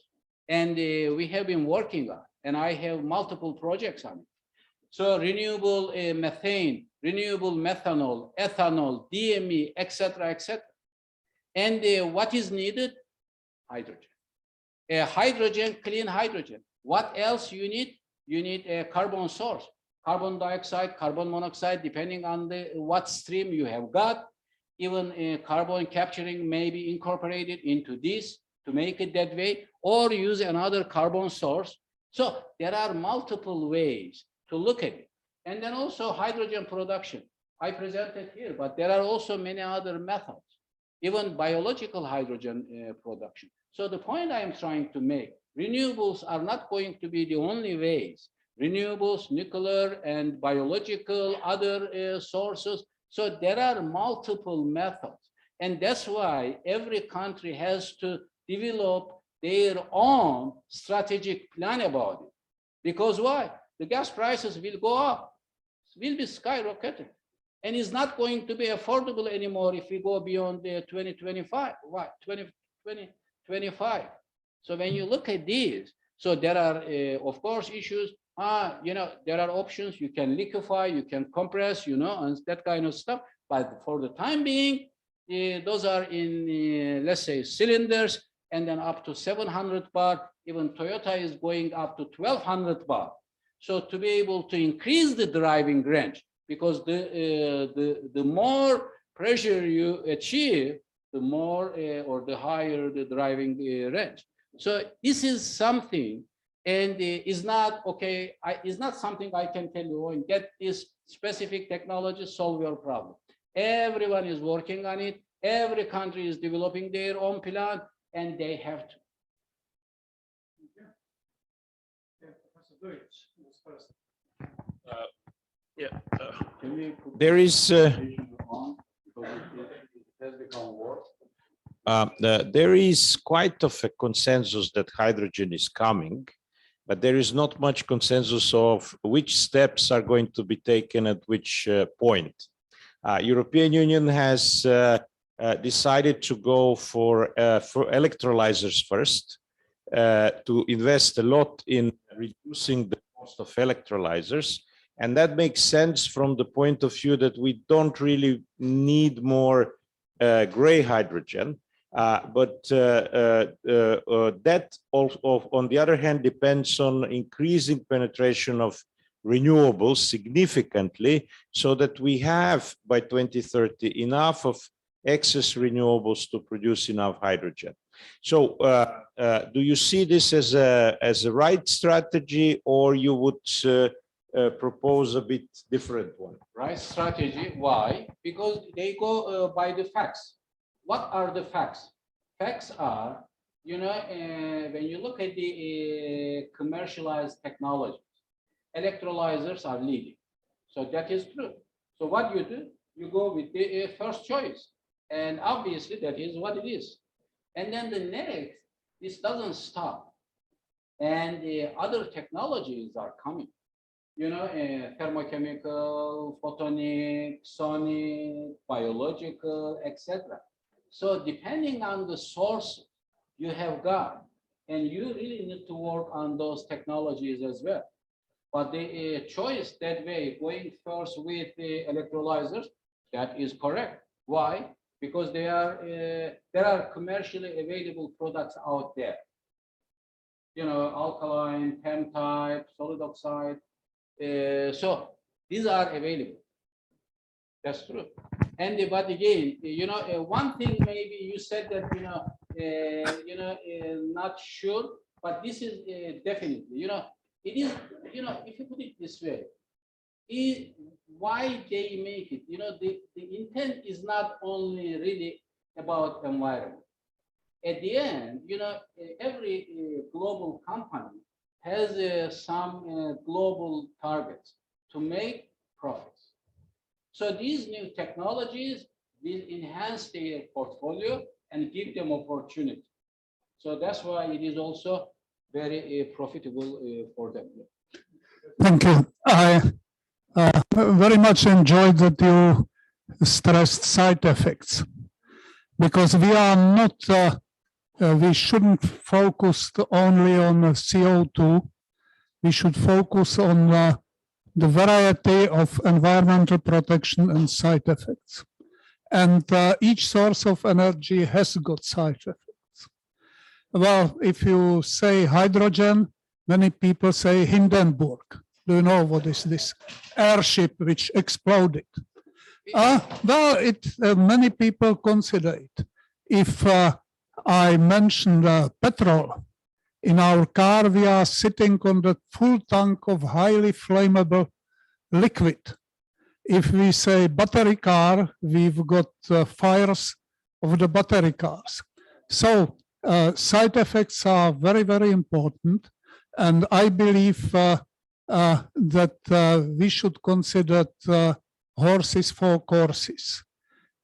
and we have been working on, and I have multiple projects on it. So renewable methane, renewable methanol, ethanol, DME, etc., etc. And what is needed? Hydrogen. Hydrogen, clean hydrogen. What else you need? You need a carbon source, carbon dioxide, carbon monoxide, depending on what stream you have got. Even carbon capturing may be incorporated into this to make it that way, or use another carbon source. So there are multiple ways to look at it. And then also hydrogen production. I presented here, but there are also many other methods, even biological hydrogen production. So the point I am trying to make, renewables are not going to be the only ways. Renewables, nuclear and biological, other sources. So there are multiple methods. And that's why every country has to develop their own strategic plan about it. Because why? The gas prices will go up, will be skyrocketing. And it's not going to be affordable anymore if we go beyond the 2025. Why? 2025. So when you look at these, so there are, of course, issues. There are options. You can liquefy, you can compress, and that kind of stuff. But for the time being, those are in, let's say, cylinders, and then up to 700 bar. Even Toyota is going up to 1200 bar. So to be able to increase the driving range, because the more pressure you achieve, the more or the higher the driving range. So this is something, and is not okay. It's not something I can tell you, and get this specific technology, solve your problem. Everyone is working on it. Every country is developing their own plan, and they have to. There is there is quite of a consensus that hydrogen is coming, but there is not much consensus of which steps are going to be taken at which point. European Union has decided to go for electrolyzers first, to invest a lot in reducing the cost of electrolyzers, And that makes sense from the point of view that we don't really need more gray hydrogen. But that also, on the other hand, depends on increasing penetration of renewables significantly, so that we have by 2030 enough of excess renewables to produce enough hydrogen. So do you see this as a right strategy, or you would propose a bit different one? Right strategy. Why? Because they go by the facts. What are the facts? Facts are, when you look at the commercialized technologies, electrolyzers are leading. So that is true. So what you do, you go with the first choice. And obviously that is what it is. And then the next, this doesn't stop. And the other technologies are coming. Thermochemical, photonic, sonic, biological, etc. So depending on the source you have got, and you really need to work on those technologies as well. But the choice that way, going first with the electrolyzers, that is correct. Why? Because there are commercially available products out there. Alkaline, PEM type, solid oxide. So these are available. That's true. But again, one thing maybe you said that not sure, but this is definitely it is if you put it this way, why they make it. The intent is not only really about environment. At the end, every global company has some global targets to make profits. So these new technologies will enhance their portfolio and give them opportunity. So that's why it is also very profitable for them. Thank you. I very much enjoyed that you stressed side effects, because we are not, we shouldn't focus only on CO2. We should focus on the variety of environmental protection and side effects. And each source of energy has got side effects. Well, if you say hydrogen, many people say Hindenburg. Do you know what is this airship which exploded? Well, many people consider it. If I mentioned petrol, in our car, we are sitting on the full tank of highly flammable liquid. If we say battery car, we've got fires of the battery cars. So side effects are very, very important. And I believe that we should consider horses for courses.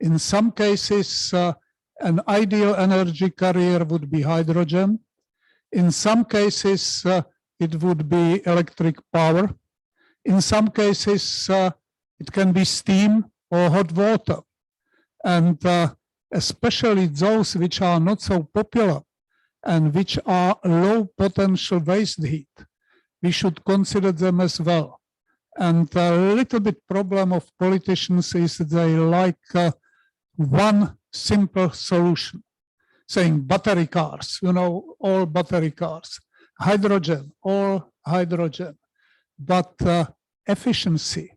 In some cases, an ideal energy carrier would be hydrogen. In some cases, it would be electric power. In some cases, it can be steam or hot water. And especially those which are not so popular and which are low potential waste heat, we should consider them as well. And a little bit problem of politicians is they like one simple solution, saying battery cars, all battery cars, hydrogen, all hydrogen, but efficiency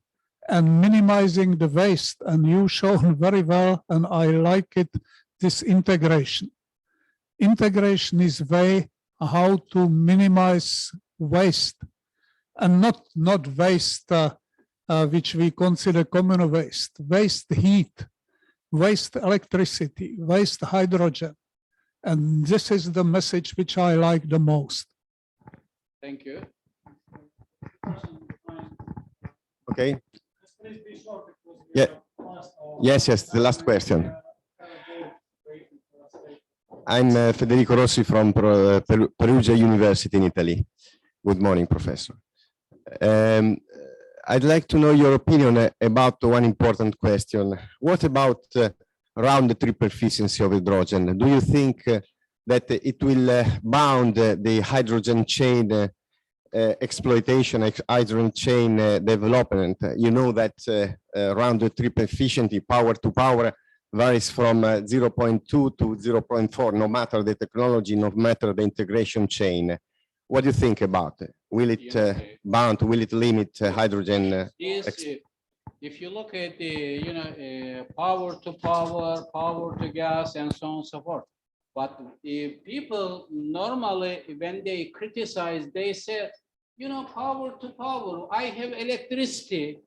and minimizing the waste. And you shown very well, and I like it, this integration. Integration is way how to minimize waste, and not waste which we consider common waste, waste heat, waste electricity, waste hydrogen. And this is the message which I like the most. Thank you. Okay. Yeah. Yes, the last question. I'm Federico Rossi from Perugia University in Italy. Good morning, Professor. I'd like to know your opinion about one important question. What about round trip efficiency of hydrogen? Do you think that it will bound the hydrogen chain exploitation, hydrogen chain development. You know that around the triple efficiency, power to power varies from 0.2 to 0.4, no matter the technology, no matter the integration chain. What do you think about it? Will it bound, will it limit hydrogen? If you look at the, power to power, power to gas, and so on and so forth. But people normally, when they criticize, they say, power to power, I have electricity,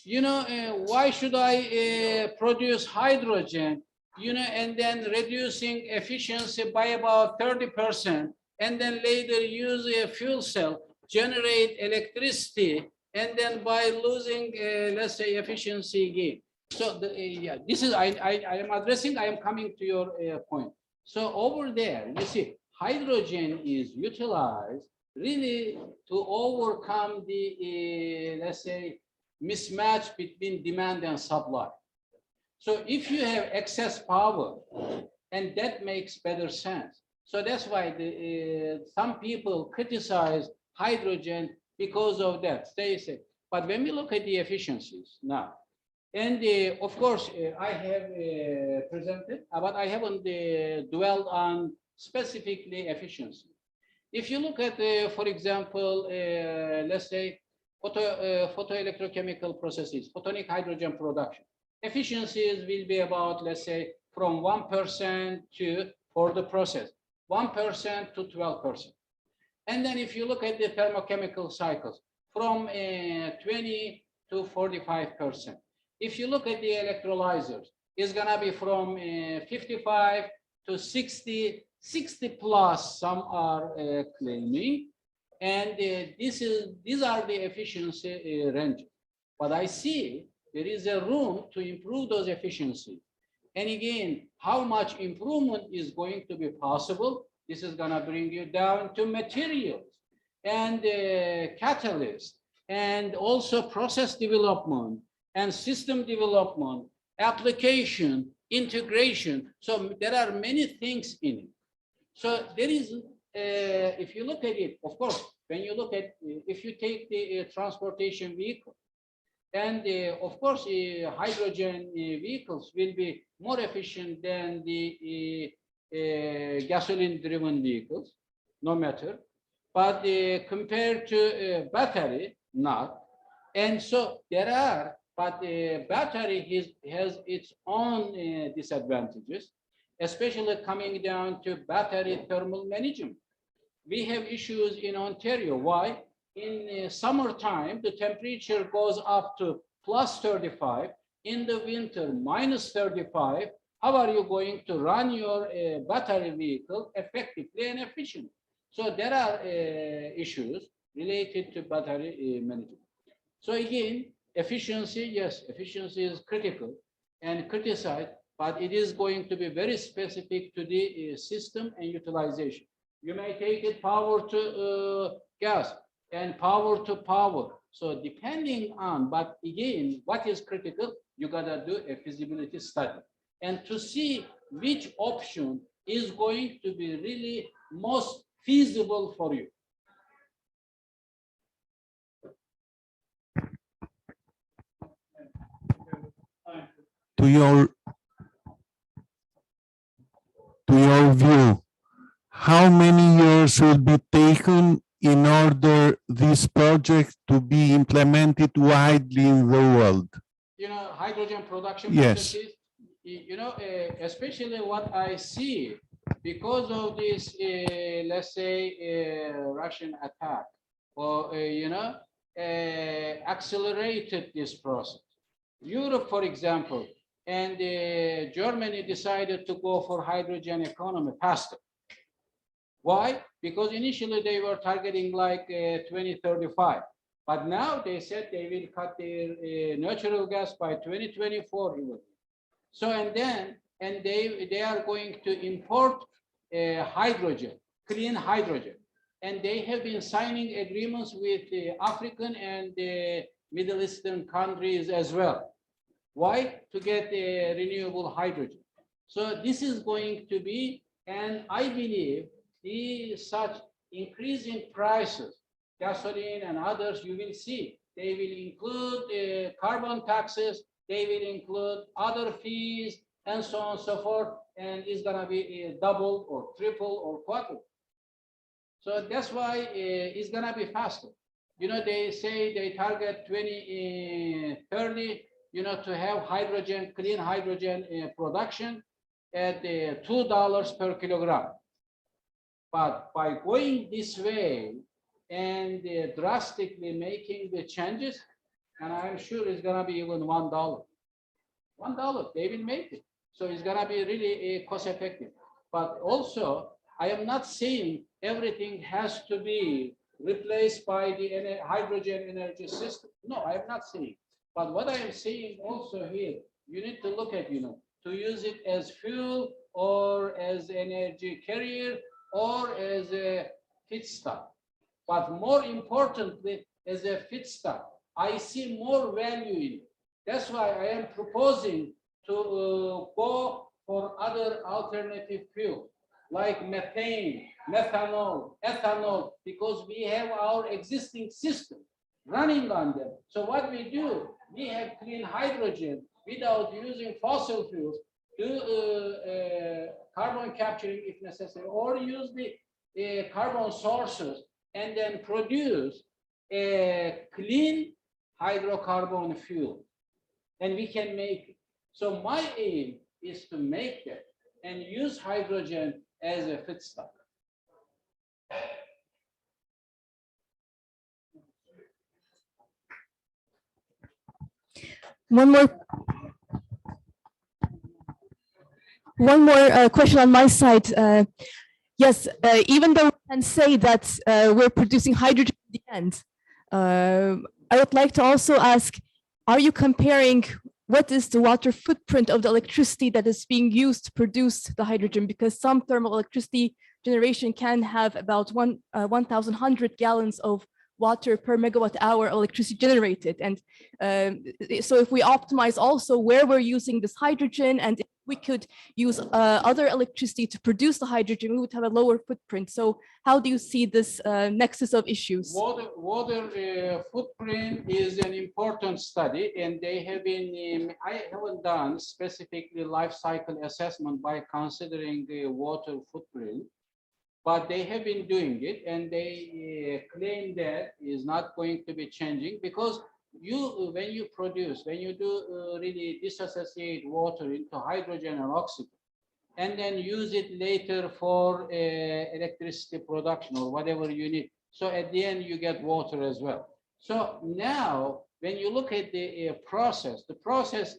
why should I produce hydrogen, and then reducing efficiency by about 30%, and then later use a fuel cell, generate electricity, and then by losing, let's say, efficiency gain. So, yeah, this is, I am addressing, I am coming to your point. So over there, you see, hydrogen is utilized really to overcome the, let's say, mismatch between demand and supply. So if you have excess power, and that makes better sense. So that's why some people criticize hydrogen because of that. They say, but when we look at the efficiencies now, and of course, I have presented, but I haven't dwelled on specifically efficiency. If you look at, for example, let's say, photoelectrochemical processes, photonic hydrogen production, efficiencies will be about, let's say, from 1% to, for the process, 1% to 12%. And then if you look at the thermochemical cycles, from 20 to 45%. If you look at the electrolyzers, it's gonna be from 55 to 60, 60 plus, some are claiming. And these are the efficiency ranges. But I see there is a room to improve those efficiencies. And again, how much improvement is going to be possible? This is gonna bring you down to materials and catalysts, and also process development and system development, application, integration. So there are many things in it. So there is, if you look at it, of course, when you look at, if you take the transportation vehicle, and of course, hydrogen vehicles will be more efficient than the gasoline-driven vehicles, no matter. But compared to battery, not. And so there are, but battery has its own disadvantages, especially coming down to battery thermal management. We have issues in Ontario. Why? In summertime, the temperature goes up to plus 35. In the winter, minus 35. How are you going to run your battery vehicle effectively and efficiently? So there are issues related to battery management. So again, efficiency, yes, efficiency is critical and criticized, but it is going to be very specific to the system and utilization. You may take it power to gas and power to power. So depending on, but again, what is critical, you gotta do a feasibility study and to see which option is going to be really most feasible for you. To your view, how many years will be taken in order this project to be implemented widely in the world? Hydrogen production Yes. processes, especially what I see because of this, let's say, Russian attack, or, accelerated this process. Europe, for example, and Germany decided to go for hydrogen economy faster. Why? Because initially they were targeting like 2035, but now they said they will cut their natural gas by 2024 even. So and they are going to import hydrogen, clean hydrogen, and they have been signing agreements with the African and the Middle Eastern countries as well. Why? To get renewable hydrogen. So this is going to be, and I believe such increasing prices gasoline and others, you will see they will include carbon taxes, they will include other fees, and so on and so forth, and it's gonna be double or triple or quadruple. So that's why it's gonna be faster. You know, they say they target 2030, you know, to have hydrogen, clean hydrogen production at $2 per kilogram. But by going this way and drastically making the changes, and I'm sure it's gonna be even $1. $1, they will make it. So it's gonna be really cost effective. But also, I am not saying everything has to be replaced by the hydrogen energy system. No, I am not saying. But what I am saying also here, you need to look at, you know, to use it as fuel or as energy carrier or as a feedstock. But more importantly, as a feedstock, I see more value in it. That's why I am proposing to go for other alternative fuels like methane, methanol, ethanol, because we have our existing system running on them. So what we do, we have clean hydrogen without using fossil fuels, do carbon capturing if necessary, or use the carbon sources and then produce a clean hydrocarbon fuel. And we can make it. So my aim is to make that and use hydrogen as a feedstock. One more question on my side. Yes, even though we can say that we're producing hydrogen at the end, I would like to also ask, are you comparing what is the water footprint of the electricity that is being used to produce the hydrogen? Because some thermal electricity generation can have about 1,100 gallons of water per megawatt hour electricity generated. And so if we optimize also where we're using this hydrogen, and if we could use other electricity to produce the hydrogen, we would have a lower footprint. So how do you see this nexus of issues? Water footprint is an important study, and they have been, I haven't done specifically life cycle assessment by considering the water footprint, but they have been doing it, and they claim that is not going to be changing, because when you do really disassociate water into hydrogen and oxygen, and then use it later for electricity production or whatever you need. So at the end, you get water as well. So now, when you look at the process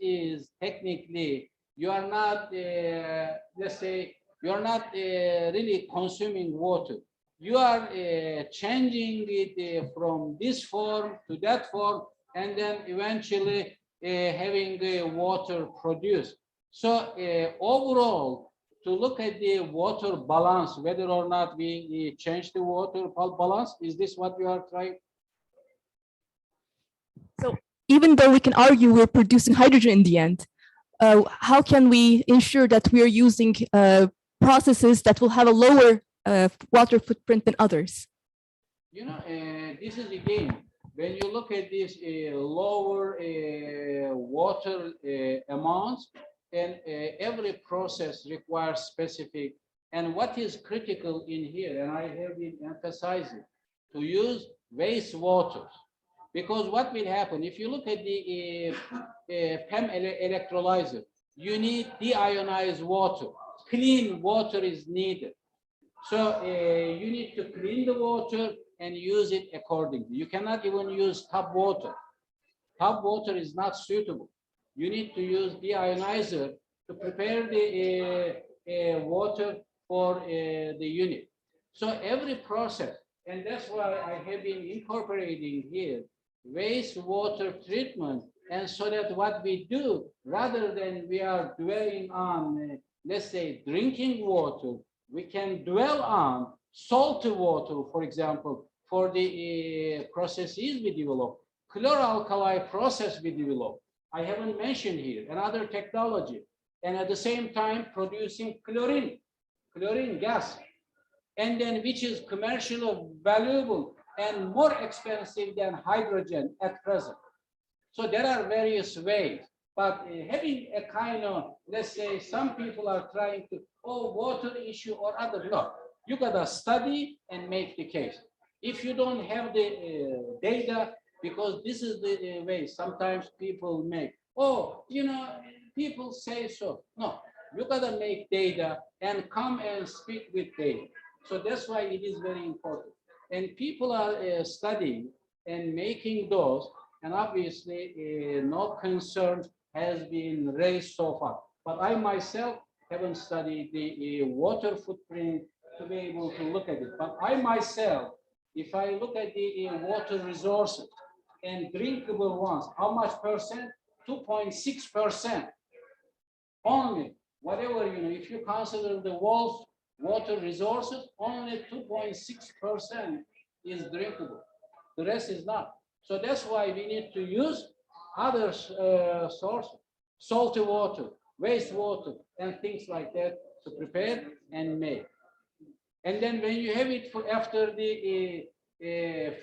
is technically, you are not, let's say, you are not really consuming water. You are changing it from this form to that form, and then eventually having the water produced. So overall, to look at the water balance, whether or not we change the water balance, is this what we are trying? So even though we can argue we're producing hydrogen in the end, how can we ensure that we are using processes that will have a lower water footprint than others? You know, this is again, when you look at these lower water amounts, and every process requires specific, and what is critical in here, and I have been emphasizing, to use wastewater, because what will happen, if you look at the PEM electrolyzer, you need deionized water. Clean water is needed. So you need to clean the water and use it accordingly. You cannot even use tap water. Tap water is not suitable. You need to use deionizer to prepare the water for the unit. So every process, and that's why I have been incorporating here wastewater treatment, and so that what we do, rather than we are dwelling on let's say drinking water, we can dwell on salty water, for example, for the processes we develop, chloralkali process we develop. I haven't mentioned here another technology, and at the same time producing chlorine gas, and then which is commercially valuable and more expensive than hydrogen at present. So there are various ways, but having a kind of, let's say, some people are trying to, oh, water issue or other, no. You gotta study and make the case. If you don't have the data, because this is the way sometimes people make, oh, you know, people say so. No, you gotta make data and come and speak with data. So that's why it is very important. And people are studying and making those, and obviously no concern has been raised so far. But I myself haven't studied the water footprint to be able to look at it. But I myself, if I look at the water resources and drinkable ones, how much percent? 2.6% only. Whatever, you know, if you consider the world's water resources, only 2.6% is drinkable. The rest is not. So that's why we need to use other sources, salty water, wastewater, and things like that to prepare and make. And then when you have it for after the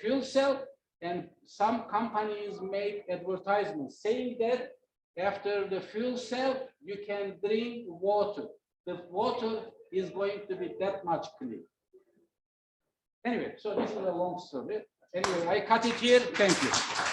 fuel cell, and some companies make advertisements saying that after the fuel cell, you can drink water. The water is going to be that much clean. Anyway, so this is a long story. Anyway, I cut it here. Thank you.